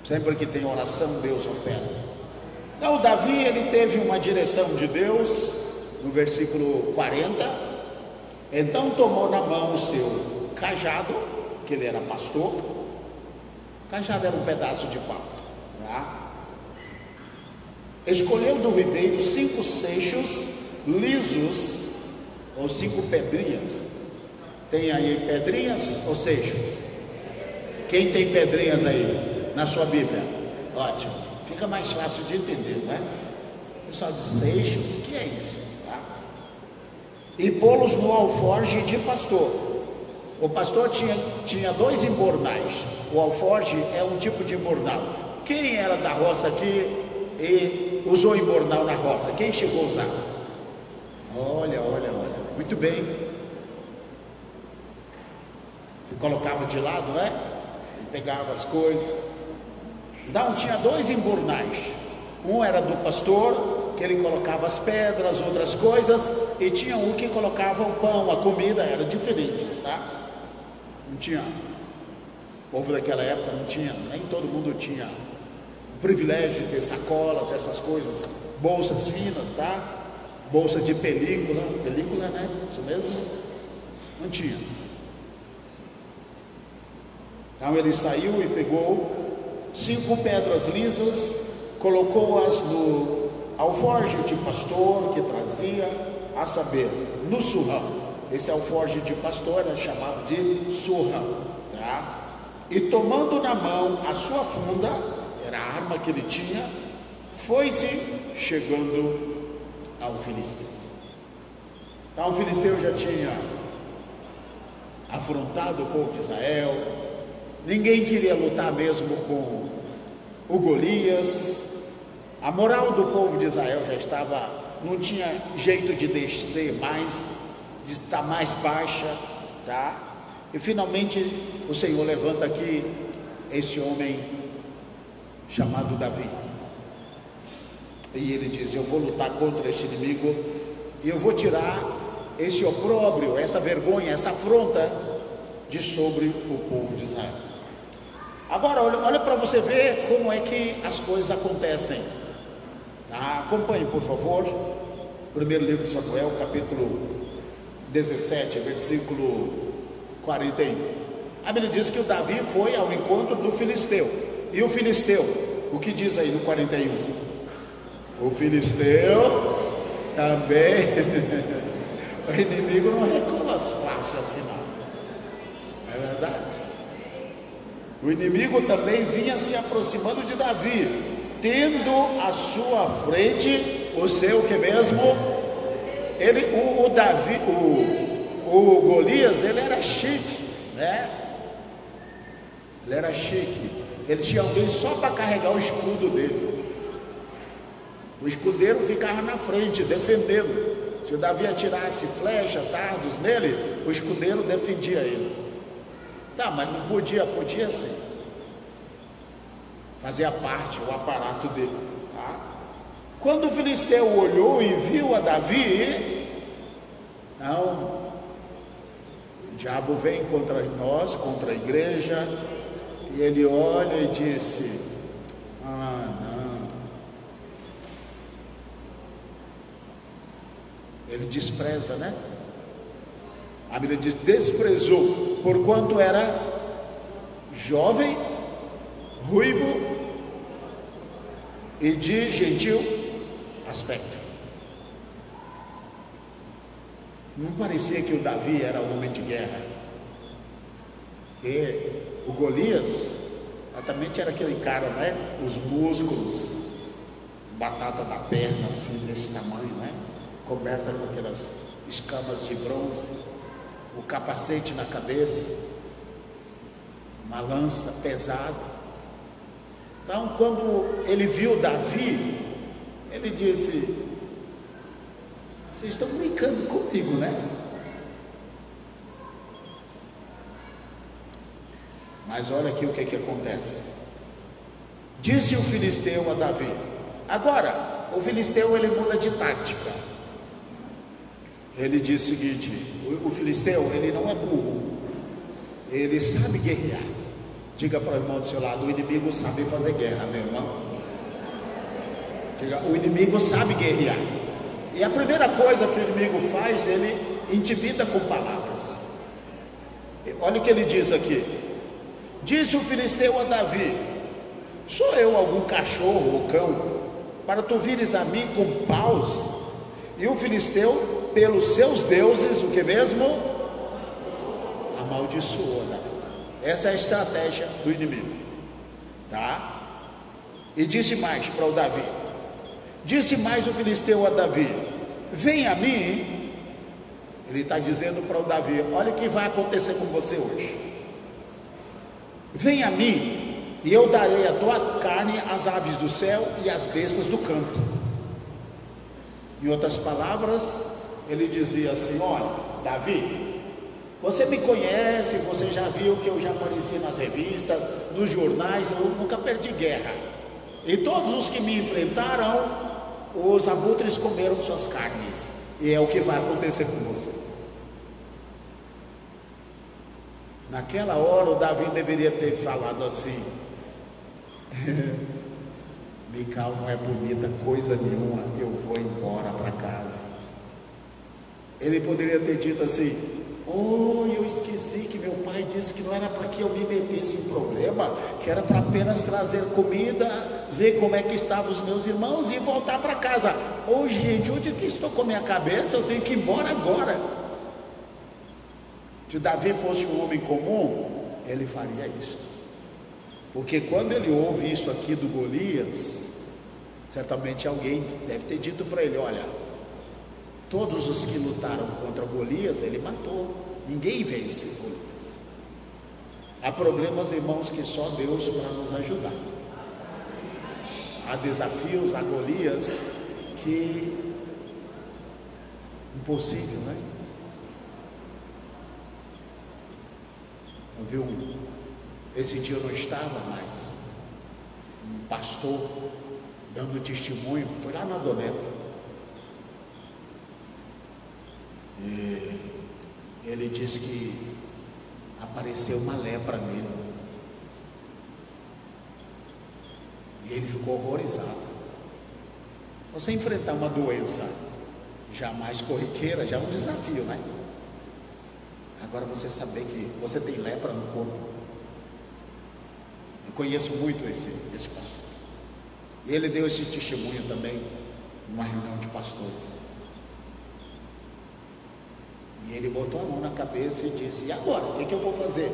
Sempre que tem oração, Deus opera. Então Davi, ele teve uma direção de Deus. No versículo 40, então tomou na mão o seu cajado, que ele era pastor. O cajado era um pedaço de pau, tá? Escolheu do ribeiro 5 seixos lisos, ou 5 pedrinhas. Tem aí pedrinhas ou seixos? Quem tem pedrinhas aí na sua Bíblia? Ótimo, fica mais fácil de entender, não é? Pessoal de Seixos, que é isso? Tá? E pô-los no alforje de pastor. O pastor tinha 2 embornais. O alforje é um tipo de embornal. Quem era da roça aqui e usou embornal na roça? Quem chegou a usar? Olha, muito bem. Se colocava de lado, né? E pegava as coisas. Então tinha 2 embornais. Um era do pastor, que ele colocava as pedras, outras coisas, e tinha um que colocava o pão, a comida, era diferente, tá? Não tinha, o povo daquela época não tinha, nem todo mundo tinha o privilégio de ter sacolas, essas coisas, bolsas finas, tá? Bolsa de película, né? Isso mesmo? Não tinha. Então ele saiu e pegou 5 pedras lisas, colocou-as no alforje de pastor que trazia, a saber, no surrão. Esse alforje de pastor era chamado de surrão, tá? E tomando na mão a sua funda, era a arma que ele tinha, foi-se chegando ao filisteu. Então o filisteu já tinha afrontado o povo de Israel, ninguém queria lutar mesmo com o Golias. A moral do povo de Israel já estava, não tinha jeito de descer mais, de estar mais baixa, tá? E finalmente o Senhor levanta aqui esse homem chamado Davi. E ele diz: eu vou lutar contra esse inimigo e eu vou tirar esse opróbrio, essa vergonha, essa afronta de sobre o povo de Israel. Agora olha para você ver como é que as coisas acontecem. Acompanhe, por favor, primeiro livro de Samuel, capítulo 17, versículo 41. A Bíblia diz que o Davi foi ao encontro do filisteu. E o filisteu, o que diz aí no 41? O filisteu também. O inimigo não reconhece fácil assim, não. É verdade. O inimigo também vinha se aproximando de Davi, tendo à sua frente o seu que mesmo? O Davi, o Golias, ele era chique, né? Ele era chique. Ele tinha alguém só para carregar o escudo dele. O escudeiro ficava na frente, defendendo. Se o Davi atirasse flecha, dardos nele, o escudeiro defendia ele. Tá, mas não podia sim. Fazia parte, o aparato dele, tá? Quando o filisteu olhou e viu a Davi, não, o diabo vem contra nós, contra a igreja, e ele olha e disse: não. Ele despreza, né? A Bíblia diz: desprezou, porquanto era jovem, ruivo e de gentil aspecto. Não parecia que o Davi era um homem de guerra, que o Golias exatamente era aquele cara, né? Os músculos, batata da perna assim, desse tamanho, né? Coberta com aquelas escamas de bronze, o capacete na cabeça, uma lança pesada. Então, quando ele viu Davi, ele disse: vocês estão brincando comigo, né? Mas olha aqui o que acontece. Disse o filisteu a Davi. Agora, o filisteu ele muda de tática. Ele diz o seguinte: o filisteu ele não é burro, ele sabe guerrear. Diga para o irmão do seu lado: o inimigo sabe fazer guerra, meu irmão. Diga: o inimigo sabe guerrear. E a primeira coisa que o inimigo faz, ele intimida com palavras. Olha o que ele diz aqui. Disse o filisteu a Davi: sou eu algum cachorro ou cão, para tu vires a mim com paus? E o filisteu, pelos seus deuses, o que mesmo? Amaldiçoou Davi. Essa é a estratégia do inimigo, tá? E disse mais para o Davi, disse mais o filisteu a Davi, vem a mim. Ele está dizendo para o Davi, olha o que vai acontecer com você hoje. Vem a mim, e eu darei a tua carne às aves do céu e às bestas do campo. Em outras palavras, ele dizia assim, olha, Davi, você me conhece, você já viu que eu já apareci nas revistas, nos jornais, eu nunca perdi guerra. E todos os que me enfrentaram, os abutres comeram suas carnes. E é o que vai acontecer com você. Naquela hora o Davi deveria ter falado assim, Mical não é bonita coisa nenhuma, eu vou embora para casa. Ele poderia ter dito assim, oh, eu esqueci que meu pai disse que não era para que eu me metesse em problema, que era para apenas trazer comida, ver como é que estavam os meus irmãos e voltar para casa. Oh, gente, onde que estou com a minha cabeça? Eu tenho que ir embora agora. Se Davi fosse um homem comum, ele faria isso. Porque quando ele ouve isso aqui do Golias, certamente alguém deve ter dito para ele, olha, todos os que lutaram contra Golias, ele matou. Ninguém vence Golias. Há problemas, irmãos, que só Deus para nos ajudar. Há desafios, há Golias que impossível, né? Eu vi esse dia eu não estava mais. Um pastor dando testemunho, foi lá na Doneta. E ele disse que apareceu uma lepra nele. E ele ficou horrorizado. Você enfrentar uma doença jamais corriqueira já é um desafio, né? Agora você saber que você tem lepra no corpo. Eu conheço muito esse pastor. E ele deu esse testemunho também numa reunião de pastores. E ele botou a mão na cabeça e disse, e agora, o que eu vou fazer?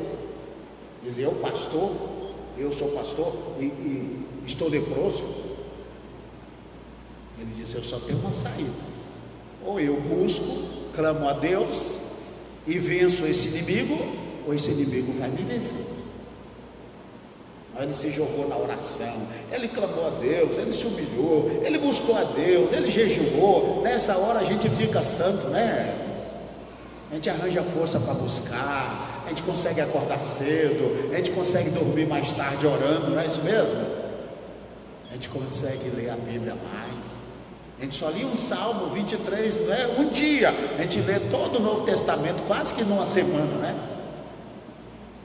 Dizia, eu sou pastor e estou leproso. Ele disse, eu só tenho uma saída. Ou eu busco, clamo a Deus e venço esse inimigo, ou esse inimigo vai me vencer. Aí ele se jogou na oração, ele clamou a Deus, ele se humilhou, ele buscou a Deus, ele jejuou. Nessa hora a gente fica santo, né? A gente arranja força para buscar, a gente consegue acordar cedo, a gente consegue dormir mais tarde orando, não é isso mesmo? A gente consegue ler a Bíblia mais. A gente só lia um Salmo 23, não é? Um dia, a gente lê todo o Novo Testamento, quase que numa semana, né?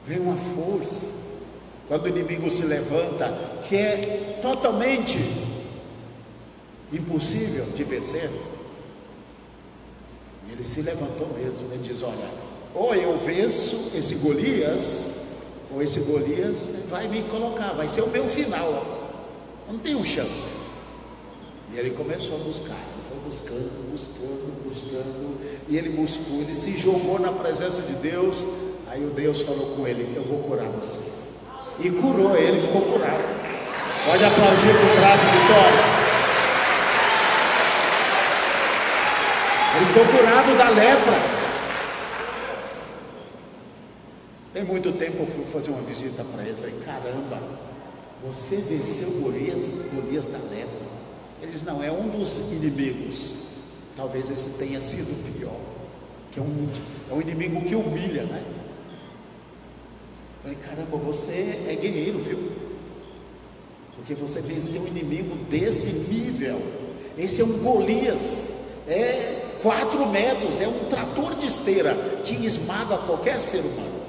Vem uma força, quando o inimigo se levanta, que é totalmente impossível de vencer. Ele se levantou mesmo, ele diz, olha, ou eu venço esse Golias, ou esse Golias vai me colocar, vai ser o meu final, eu não tenho chance. E ele começou a buscar, ele foi buscando, e ele buscou, ele se jogou na presença de Deus. Aí o Deus falou com ele, eu vou curar você. E curou ele, ficou curado. Pode aplaudir com brado de vitória. Ele ficou curado da lepra. Tem muito tempo eu fui fazer uma visita para ele. Falei, caramba, você venceu Golias da lepra. Ele disse, não, é um dos inimigos. Talvez esse tenha sido o pior. Que é um inimigo que humilha, né? Eu falei, caramba, você é guerreiro, viu? Porque você venceu um inimigo desse nível. Esse é um Golias. É 4 metros, é um trator de esteira que esmaga qualquer ser humano.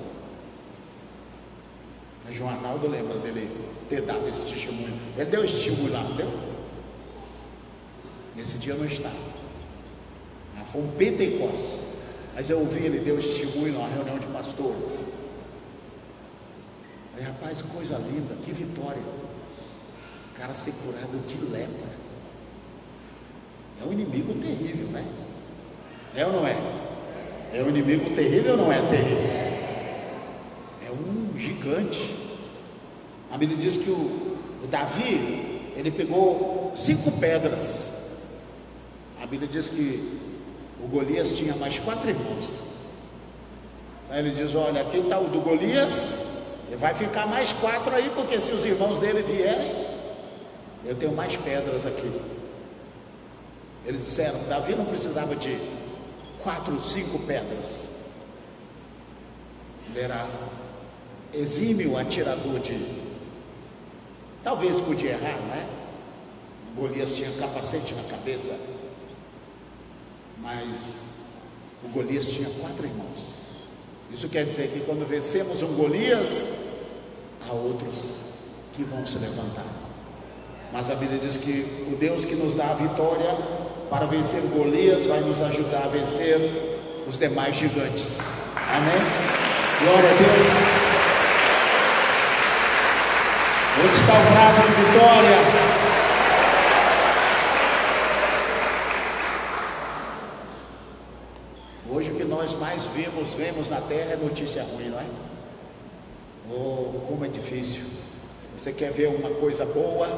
O João Arnaldo lembra dele ter dado esse testemunho. Ele deu esse testemunho lá, não deu? Nesse dia eu não estava. Foi um Pentecostes. Mas eu ouvi ele deu esse testemunho numa reunião de pastores. Falei, rapaz, coisa linda, que vitória. O cara ser curado de lepra. É um inimigo terrível, né? É ou não é? É um inimigo terrível ou não é terrível? É um gigante. A Bíblia diz que o Davi, ele pegou 5 pedras. A Bíblia diz que o Golias tinha mais 4 irmãos. Aí ele diz: olha, aqui está o do Golias, vai ficar mais 4 aí, porque se os irmãos dele vierem, eu tenho mais pedras aqui. Eles disseram: Davi não precisava de 4, 5 pedras. Ele era exímio atirador talvez podia errar, não é? Golias tinha capacete na cabeça, mas o Golias tinha 4 irmãos. Isso quer dizer que quando vencemos um Golias, há outros que vão se levantar. Mas a Bíblia diz que o Deus que nos dá a vitória para vencer Golias vai nos ajudar a vencer os demais gigantes. Amém? Glória a Deus. Onde está o brado de vitória? Hoje o que nós mais vemos na terra é notícia ruim, não é? Oh, como é difícil. Você quer ver uma coisa boa,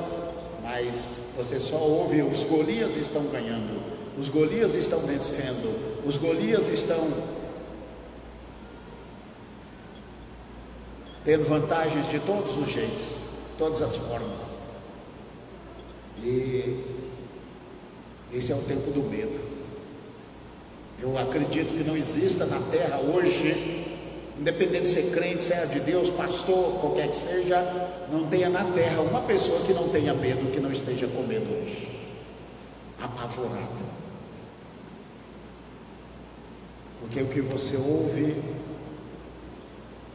mas você só ouve: os Golias estão ganhando, os Golias estão vencendo, os Golias estão tendo vantagens de todos os jeitos, todas as formas. E esse é o tempo do medo. Eu acredito que não exista na terra hoje, independente de ser crente, servo de Deus, pastor, qualquer que seja, não tenha na terra uma pessoa que não tenha medo, que não esteja com medo hoje, apavorado. Porque o que você ouve,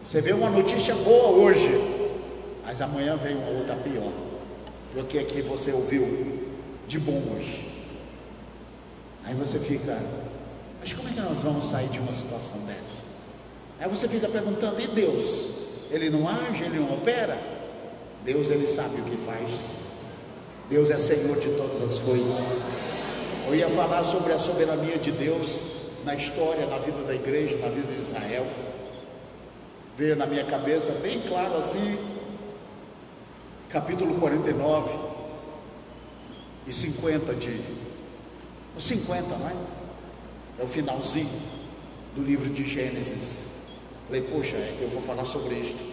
você vê uma notícia boa hoje, mas amanhã vem uma outra pior do que você ouviu de bom hoje. Aí você fica: mas como é que nós vamos sair de uma situação dessa? Aí você fica perguntando: e Deus? Ele não age, ele não opera? Deus, ele sabe o que faz. Deus é Senhor de todas as coisas. Eu ia falar sobre a soberania de Deus na história, na vida da igreja, na vida de Israel. Veio na minha cabeça bem claro assim, capítulo 49 e 50 os 50, não é? É o finalzinho do livro de Gênesis. Falei: poxa, eu vou falar sobre isto.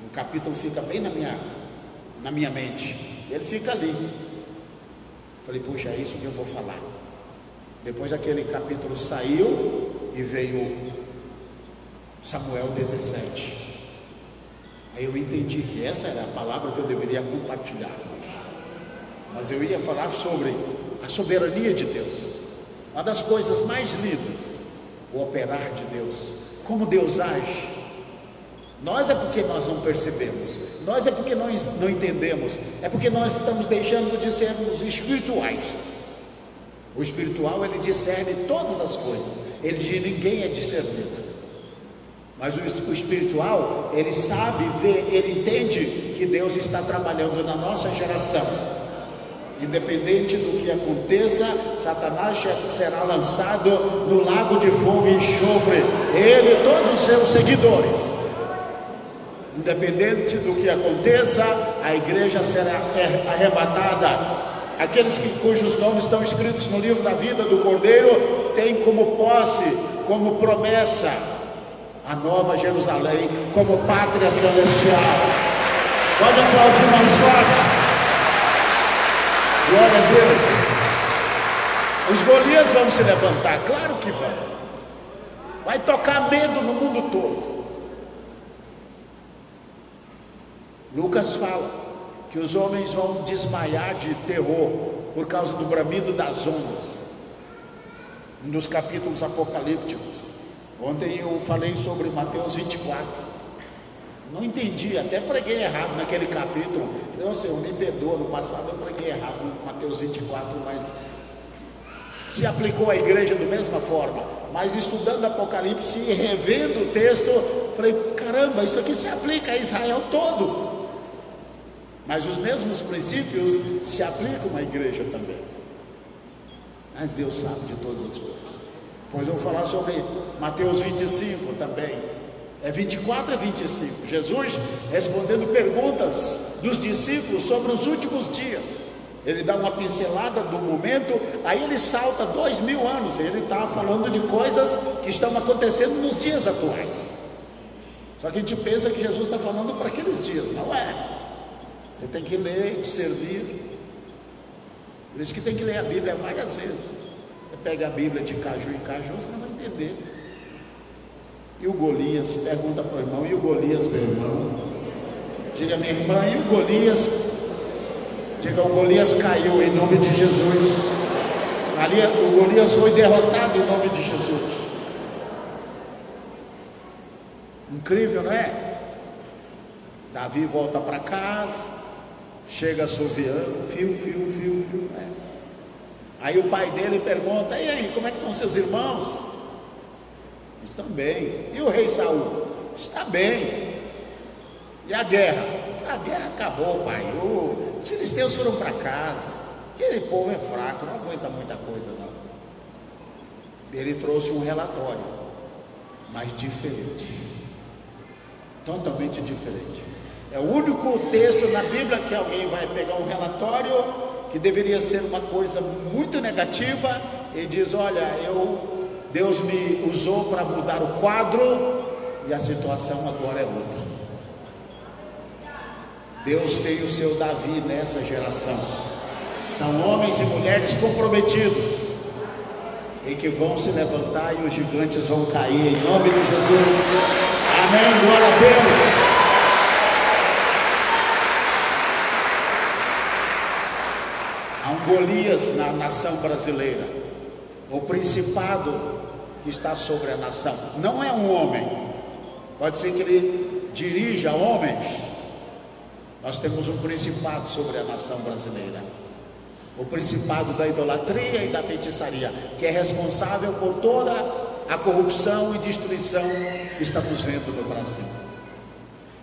O capítulo fica bem na minha mente, ele fica ali. Falei: poxa, é isso que eu vou falar. Depois aquele capítulo saiu e veio Samuel 17. Aí eu entendi que essa era a palavra que eu deveria compartilhar hoje. Mas eu ia falar sobre a soberania de Deus. Uma das coisas mais lindas, o operar de Deus, como Deus age. Nós é porque nós não percebemos, nós é porque nós não entendemos, é porque nós estamos deixando de sermos espirituais. O espiritual, ele discerne todas as coisas, ele diz: ninguém é discernido. Mas o espiritual, ele sabe ver, ele entende que Deus está trabalhando na nossa geração. Independente do que aconteça, Satanás será lançado no lago de fogo e enxofre, ele e todos os seus seguidores. Independente do que aconteça, a igreja será arrebatada. Aqueles cujos nomes estão escritos no livro da vida do Cordeiro têm como posse, como promessa, a nova Jerusalém, como pátria celestial. Pode aplaudir mais forte. Glória a Deus. Os Golias vão se levantar, claro que vão. Vai tocar medo no mundo todo. Lucas fala que os homens vão desmaiar de terror por causa do bramido das ondas. Um dos capítulos apocalípticos. Ontem eu falei sobre Mateus 24. Não entendi, até preguei errado naquele capítulo. Falei: Senhor, me perdoa, no passado eu preguei errado no Mateus 24, mas se aplicou à igreja da mesma forma. Mas estudando Apocalipse e revendo o texto, falei: caramba, isso aqui se aplica a Israel todo. Mas os mesmos princípios se aplicam à igreja também. Mas Deus sabe de todas as coisas. Pois eu vou falar sobre Mateus 25 também. É 24 a 25. Jesus respondendo perguntas dos discípulos sobre os últimos dias. Ele dá uma pincelada do momento, aí ele salta 2000 anos. Ele está falando de coisas que estão acontecendo nos dias atuais. Só que a gente pensa que Jesus está falando para aqueles dias. Não é. Você tem que ler, discernir. Por isso que tem que ler a Bíblia várias vezes. Você pega a Bíblia de caju em caju, você não vai entender. E o Golias? Pergunta para o irmão. E o Golias, meu irmão? Diga, minha irmã, e o Golias? Diga, o Golias caiu em nome de Jesus. Ali, o Golias foi derrotado em nome de Jesus. Incrível, não é? Davi volta para casa, chega assoviando, fio. Né? Aí o pai dele pergunta: e aí, como é que estão seus irmãos? Estão bem. E o rei Saul? Está bem. E a guerra? A guerra acabou, pai. Os filisteus foram para casa. Aquele povo é fraco, não aguenta muita coisa, não. Ele trouxe um relatório, mas diferente. Totalmente diferente. É o único texto na Bíblia que alguém vai pegar um relatório que deveria ser uma coisa muito negativa e diz: olha, Deus me usou para mudar o quadro e a situação agora é outra. Deus tem o seu Davi nessa geração. São homens e mulheres comprometidos e que vão se levantar e os gigantes vão cair em nome de Jesus. Amém, glória a Deus. Há um Golias na nação brasileira. O principado que está sobre a nação não é um homem. Pode ser que ele dirija homens. Nós temos um principado sobre a nação brasileira. O principado da idolatria e da feitiçaria, que é responsável por toda a corrupção e destruição que estamos vendo no Brasil.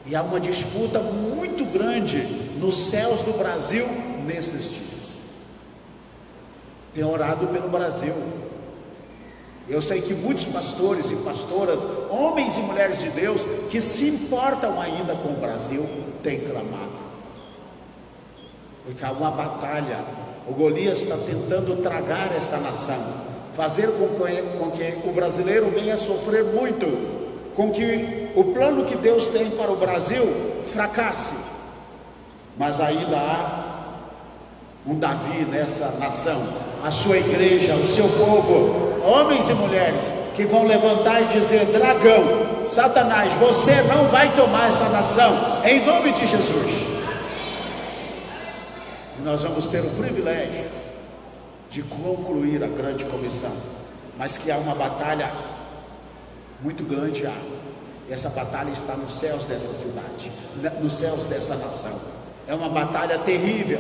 E há uma disputa muito grande nos céus do Brasil nesses dias. Tenho orado pelo Brasil. Eu sei que muitos pastores e pastoras, homens e mulheres de Deus, que se importam ainda com o Brasil, têm clamado. Porque há uma batalha. O Golias está tentando tragar esta nação, fazer com que o brasileiro venha sofrer muito, com que o plano que Deus tem para o Brasil fracasse. Mas ainda há um Davi nessa nação, a sua igreja, o seu povo, homens e mulheres que vão levantar e dizer: dragão, Satanás, você não vai tomar essa nação, em nome de Jesus. E nós vamos ter o privilégio de concluir a grande comissão, mas que há uma batalha muito grande. E essa batalha está nos céus dessa cidade, nos céus dessa nação. É uma batalha terrível.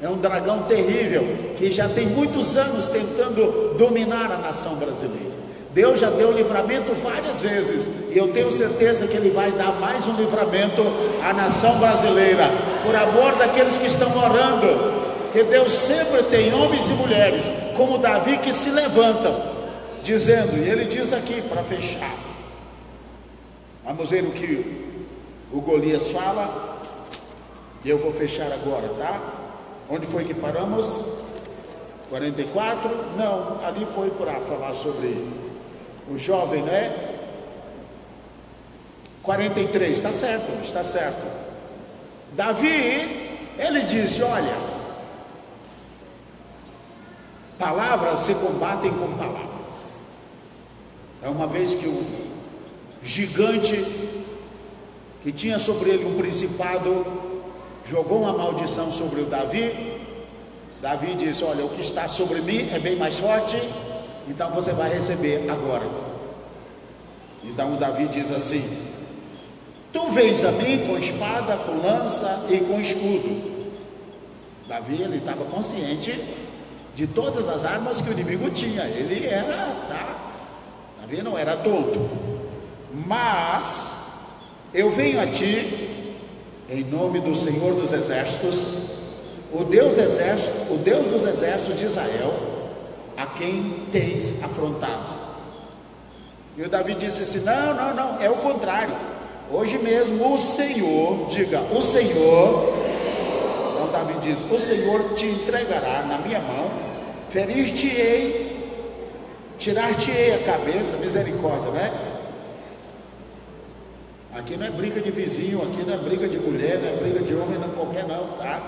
É um dragão terrível, que já tem muitos anos tentando dominar a nação brasileira. Deus já deu livramento várias vezes, e eu tenho certeza que Ele vai dar mais um livramento à nação brasileira, por amor daqueles que estão orando, que Deus sempre tem homens e mulheres, como Davi, que se levantam, dizendo, e ele diz aqui, para fechar, vamos ver o que o Golias fala, e eu vou fechar agora, tá? Onde foi que paramos? 44? Não, ali foi para falar sobre o jovem, né? 43, está certo. Davi, ele disse: olha, palavras se combatem com palavras. É uma vez que um gigante que tinha sobre ele um principado jogou uma maldição sobre o Davi. Davi disse: olha, o que está sobre mim é bem mais forte, então você vai receber agora. Então o Davi diz assim: tu vens a mim com espada, com lança e com escudo. Davi, ele estava consciente de todas as armas que o inimigo tinha. Ele era, Davi não era tonto. Mas eu venho a ti em nome do Senhor dos Exércitos, o Deus dos Exércitos de Israel, a quem tens afrontado. E o Davi disse assim: não, é o contrário. Hoje mesmo o Senhor, diga, o Senhor, então Davi diz: o Senhor te entregará na minha mão, ferir-te-ei, tirar-te-ei a cabeça, misericórdia, né? Aqui não é briga de vizinho, aqui não é briga de mulher, não é briga de homem, não qualquer não, tá?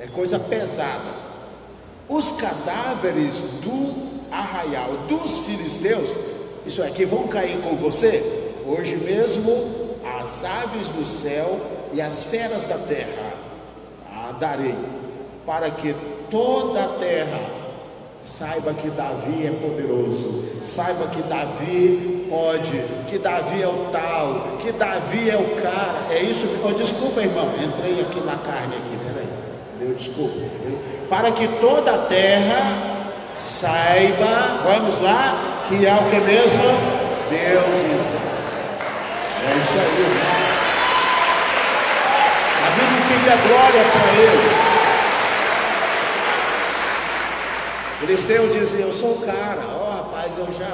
É coisa pesada. Os cadáveres do arraial dos filisteus, isso aqui, vão cair com você. Hoje mesmo as aves do céu e as feras da terra darei, para que toda a terra saiba que Davi é poderoso, saiba que Davi pode, que Davi é o tal, que Davi é o cara. É isso. Oh, desculpa, irmão, entrei aqui na carne aqui, peraí, deu desculpa. Para que toda a terra saiba, vamos lá, que é o que mesmo? Deus Israel. É isso aí. Davi não queria glória para ele. O filisteu dizia: eu sou o cara, rapaz, eu já,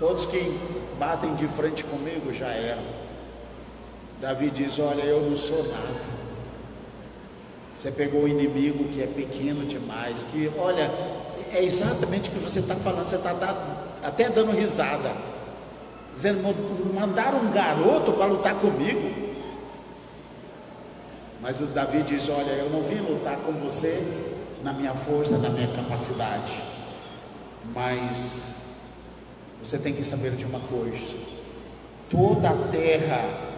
todos que batem de frente comigo já eram. Davi diz: olha, eu não sou nada. Você pegou o inimigo que é pequeno demais, que, olha, é exatamente o que você está falando, você está até dando risada, dizendo: mandaram um garoto para lutar comigo. Mas o Davi diz: olha, eu não vim lutar com você na minha força, na minha capacidade, mas você tem que saber de uma coisa: toda a terra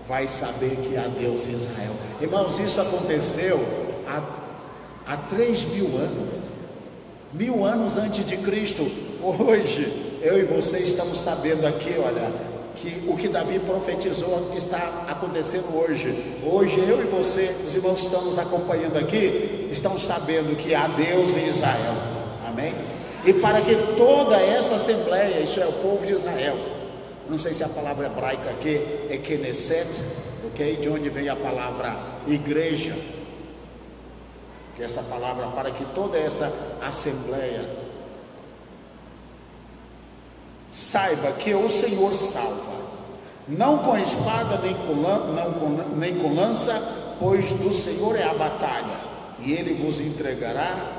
vai saber que há Deus em Israel. Irmãos, isso aconteceu há 3.000 anos, 1000 anos antes de Cristo. Hoje eu e você estamos sabendo aqui, olha, que o que Davi profetizou está acontecendo hoje. Hoje eu e você, os irmãos que estão nos acompanhando aqui, estão sabendo que há Deus em Israel. Amém? E para que toda essa assembleia, isso é o povo de Israel, não sei se a palavra hebraica aqui é Knesset, ok? De onde vem a palavra igreja, que essa palavra, para que toda essa assembleia saiba que o Senhor salva, não com espada nem com lança, pois do Senhor é a batalha, e Ele vos entregará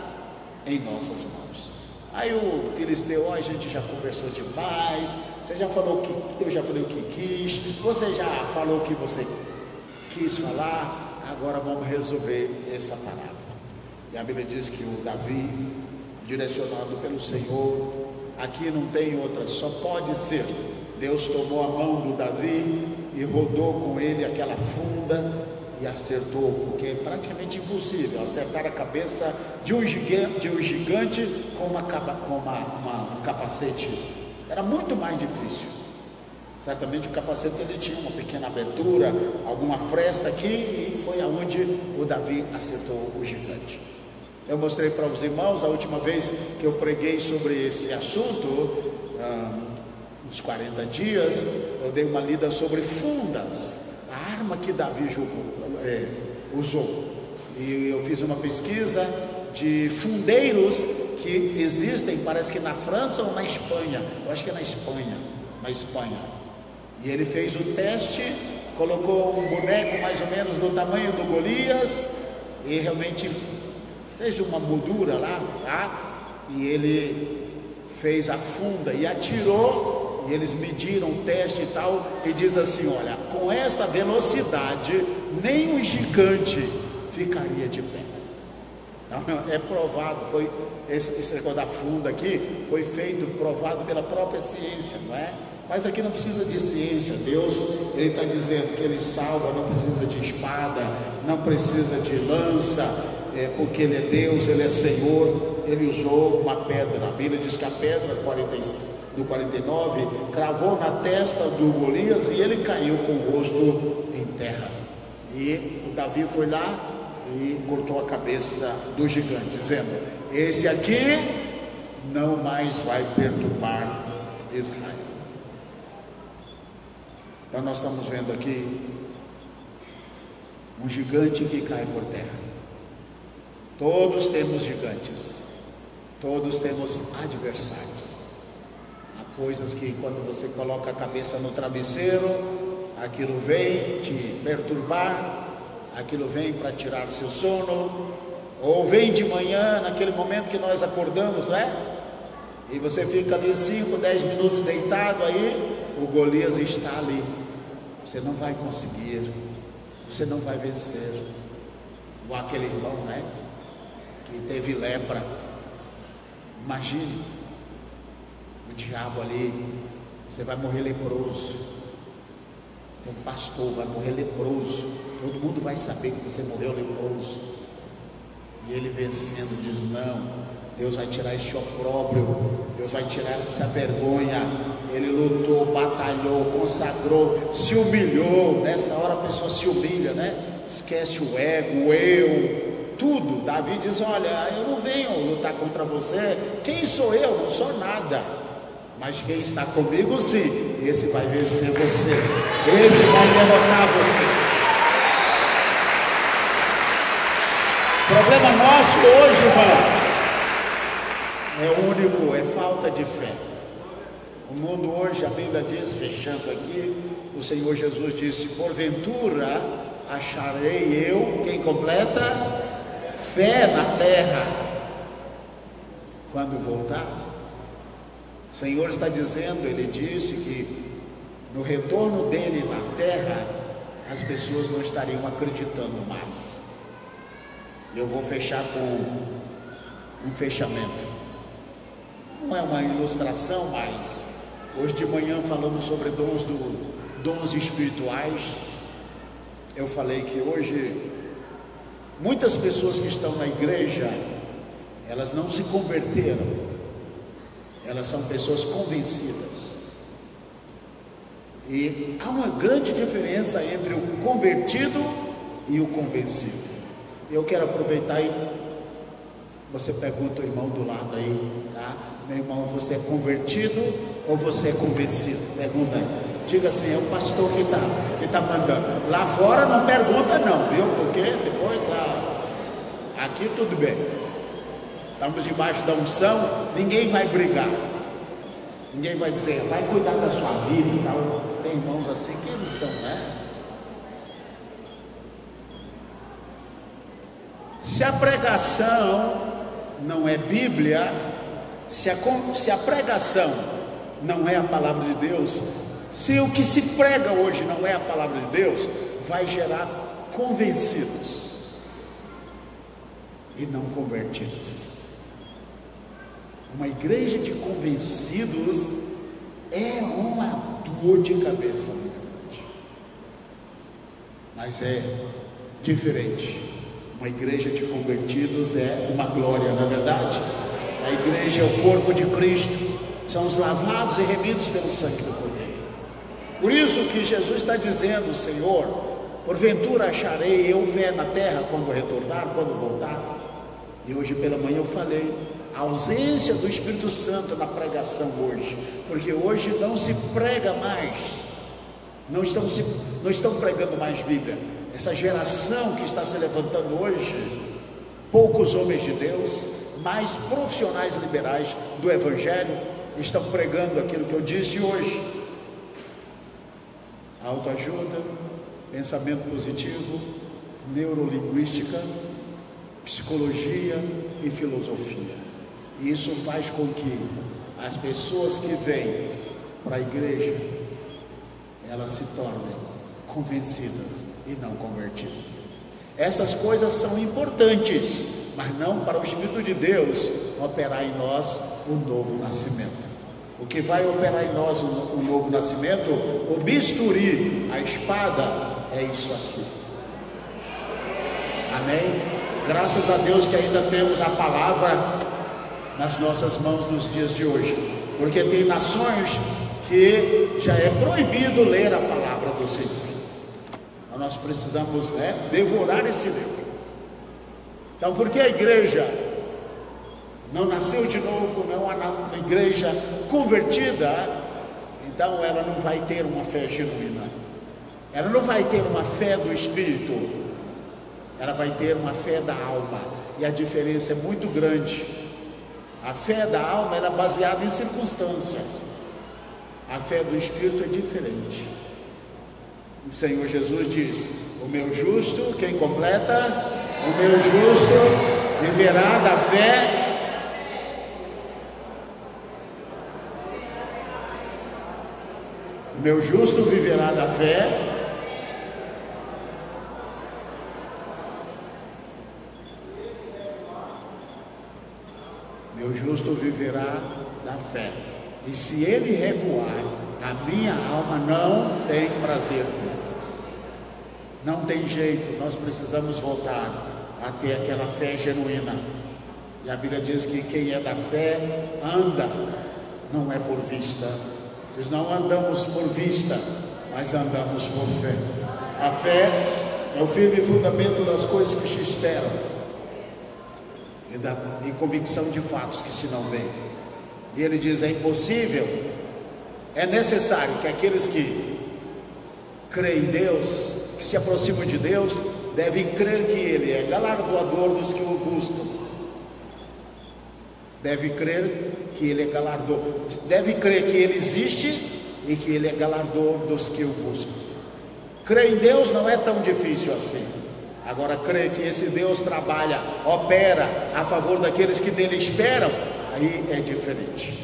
em nossas mãos. Aí o filisteu: a gente já conversou demais, você já falou que eu já falei o que quis, você já falou o que você quis falar, agora vamos resolver essa parada. E a Bíblia diz que o Davi, direcionado pelo Senhor, aqui não tem outra, só pode ser. Deus tomou a mão do Davi e rodou com ele aquela funda e acertou, porque é praticamente impossível acertar a cabeça de um gigante com um capacete. Era muito mais difícil. Certamente o capacete ele tinha uma pequena abertura, alguma fresta aqui, e foi aonde o Davi acertou o gigante. Eu mostrei para os irmãos a última vez que eu preguei sobre esse assunto, uns 40 dias, eu dei uma lida sobre fundas, a arma que Davi usou. E eu fiz uma pesquisa de fundeiros que existem, parece que na França ou na Espanha, eu acho que é na Espanha. E ele fez o teste, colocou um boneco mais ou menos do tamanho do Golias, e realmente fez uma moldura lá, tá? E ele fez a funda e atirou, e eles mediram o teste e tal, e diz assim: olha, com esta velocidade, nem um gigante ficaria de pé. Então, é provado, foi esse negócio da funda aqui, foi feito, provado pela própria ciência, não é? Mas aqui não precisa de ciência. Deus, Ele está dizendo que Ele salva, não precisa de espada, não precisa de lança, porque Ele é Deus, Ele é Senhor. Ele usou uma pedra. A Bíblia diz que a pedra, no 49, cravou na testa do Golias e ele caiu com o rosto em terra. E o Davi foi lá e cortou a cabeça do gigante, dizendo: esse aqui não mais vai perturbar Israel. Então nós estamos vendo aqui um gigante que cai por terra. Todos temos gigantes, todos temos adversários. coisas que quando você coloca a cabeça no travesseiro, aquilo vem te perturbar, aquilo vem para tirar seu sono, ou vem de manhã, naquele momento que nós acordamos, né? E você fica ali 5, 10 minutos deitado, aí o Golias está ali. Você não vai conseguir, você não vai vencer. Ou aquele irmão, né, que teve lepra. Imagine o diabo ali. Você vai morrer leproso. Você é um pastor, vai morrer leproso. Todo mundo vai saber que você morreu leproso. E ele vencendo diz: não, Deus vai tirar esse opróbrio, Deus vai tirar essa vergonha. Ele lutou, batalhou, consagrou, se humilhou. Nessa hora a pessoa se humilha, né? Esquece o ego, o eu, tudo. Davi diz: olha, eu não venho lutar contra você. Quem sou eu? Não sou nada. Mas quem está comigo, sim, esse vai vencer você, esse vai derrotar você. O problema nosso hoje, irmão, é único, é falta de fé. O mundo hoje, a Bíblia diz, fechando aqui, o Senhor Jesus disse: porventura acharei eu, quem completa? Fé na terra, quando voltar. O Senhor está dizendo, Ele disse que no retorno dele na terra, as pessoas não estariam acreditando mais. Eu vou fechar com um fechamento. Não é uma ilustração, mas hoje de manhã, falando sobre dons espirituais, eu falei que hoje muitas pessoas que estão na igreja, elas não se converteram, elas são pessoas convencidas. E há uma grande diferença entre o convertido e o convencido. Eu quero aproveitar e você pergunta ao irmão do lado aí, tá? Meu irmão, você é convertido ou você é convencido? Pergunta aí. Diga assim: é o pastor que tá mandando. Lá fora não pergunta não, viu? Porque depois aqui tudo bem. Estamos debaixo da unção, ninguém vai brigar. Ninguém vai dizer: vai cuidar da sua vida e tal. Tem irmãos assim que eles são, né? Se a pregação não é Bíblia, se a pregação não é a palavra de Deus, se o que se prega hoje não é a palavra de Deus, vai gerar convencidos e não convertidos. Uma igreja de convencidos é uma dor de cabeça, mas é diferente. Uma igreja de convertidos é uma glória, não é verdade? A igreja é o corpo de Cristo, são os lavados e remidos pelo sangue do Cordeiro. Por isso que Jesus está dizendo: Senhor, porventura acharei eu fé na terra quando retornar, quando voltar? E hoje pela manhã eu falei a ausência do Espírito Santo na pregação hoje, porque hoje não se prega mais, não estão pregando mais Bíblia. Essa geração que está se levantando hoje, poucos homens de Deus, mais profissionais liberais do Evangelho, estão pregando aquilo que eu disse hoje: autoajuda, pensamento positivo, neurolinguística, psicologia e filosofia. E isso faz com que as pessoas que vêm para a igreja, elas se tornem convencidas e não convertidas. Essas coisas são importantes, mas não para o Espírito de Deus operar em nós o novo nascimento. O que vai operar em nós o novo nascimento, o bisturi, a espada, é isso aqui. Amém? Graças a Deus que ainda temos a palavra nas nossas mãos nos dias de hoje, porque tem nações que já é proibido ler a palavra do Senhor. Então nós precisamos, devorar esse livro. Então, porque a igreja não nasceu de novo, não é uma igreja convertida, então ela não vai ter uma fé genuína, ela não vai ter uma fé do Espírito, ela vai ter uma fé da alma, e a diferença é muito grande. A fé da alma era baseada em circunstâncias, A fé do Espírito é diferente. O Senhor Jesus diz: o meu justo, quem completa? O meu justo viverá da fé. O meu justo viverá da fé. Meu justo viverá da fé. E se ele recuar, a minha alma não tem prazer nele. Não tem jeito, nós precisamos voltar a ter aquela fé genuína. E a Bíblia diz que quem é da fé anda, não é por vista. Nós não andamos por vista, mas andamos por fé. A fé é o firme fundamento das coisas que se esperam e convicção de fatos que se não veem. E ele diz: é impossível, é necessário que aqueles que creem em Deus, que se aproximam de Deus, devem crer que Ele é galardoador dos que o buscam. Deve crer que Ele é galardoador. Deve crer que Ele existe e que Ele é galardoador dos que o buscam. Crer em Deus não é tão difícil assim. Agora, crer que esse Deus trabalha, opera a favor daqueles que nele esperam, aí é diferente.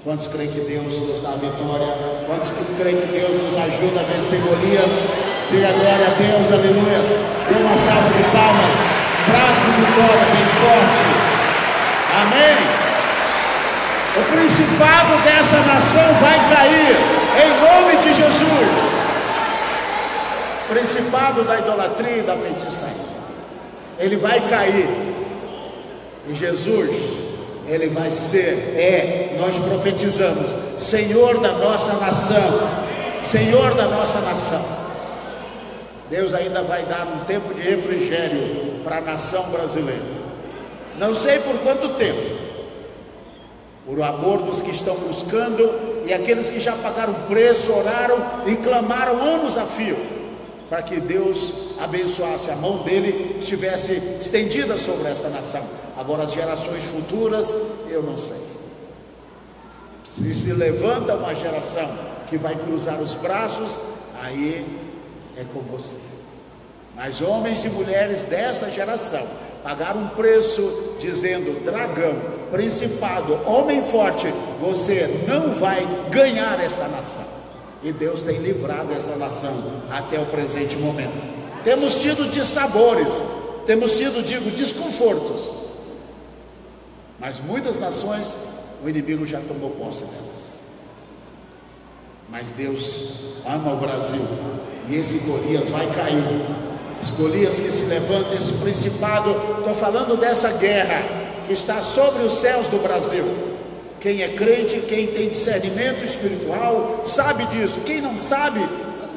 Quantos creem que Deus nos dá a vitória? Quantos creem que Deus nos ajuda a vencer Golias? Diga glória a Deus, aleluia. Dê uma salva de palmas, brado de vitória, bem forte. Amém. O principado dessa nação vai cair, em nome de Jesus. Principado da idolatria e da feitiçaria, ele vai cair. E Jesus, ele vai ser, nós profetizamos, Senhor da nossa nação. Senhor da nossa nação. Deus ainda vai dar um tempo de refrigério para a nação brasileira. Não sei por quanto tempo, por amor dos que estão buscando e aqueles que já pagaram preço, oraram e clamaram anos a fio, para que Deus abençoasse, a mão dele estivesse estendida sobre essa nação. Agora as gerações futuras, eu não sei. Se levanta uma geração que vai cruzar os braços, aí é com você. Mas homens e mulheres dessa geração pagaram um preço dizendo: dragão, principado, homem forte, você não vai ganhar esta nação. E Deus tem livrado essa nação até o presente momento. Temos tido dissabores, temos tido, desconfortos, mas muitas nações o inimigo já tomou posse delas. Mas Deus ama o Brasil, e esse Golias vai cair. Esse Golias que se levanta, esse principado, estou falando dessa guerra que está sobre os céus do Brasil. Quem é crente, quem tem discernimento espiritual, sabe disso. Quem não sabe,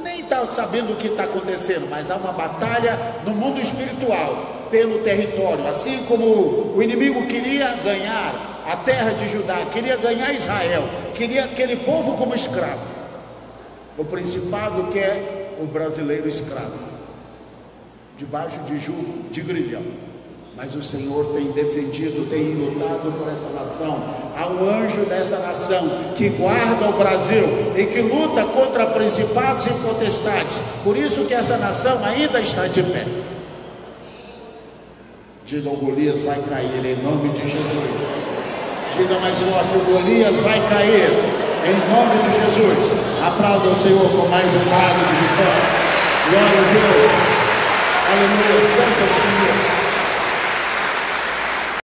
nem está sabendo o que está acontecendo. Mas há uma batalha no mundo espiritual, pelo território. Assim como o inimigo queria ganhar a terra de Judá, queria ganhar Israel, queria aquele povo como escravo. O principado quer o brasileiro escravo, debaixo de jugo, de grilhão. Mas o Senhor tem defendido, tem lutado por essa nação. Há um anjo dessa nação que guarda o Brasil e que luta contra principados e potestades. Por isso que essa nação ainda está de pé. Diga: o Golias vai cair em nome de Jesus. Diga mais forte: o Golias vai cair em nome de Jesus. Aplauda o Senhor com mais um brado de vitória. Glória a Deus. Aleluia, santo é o Senhor.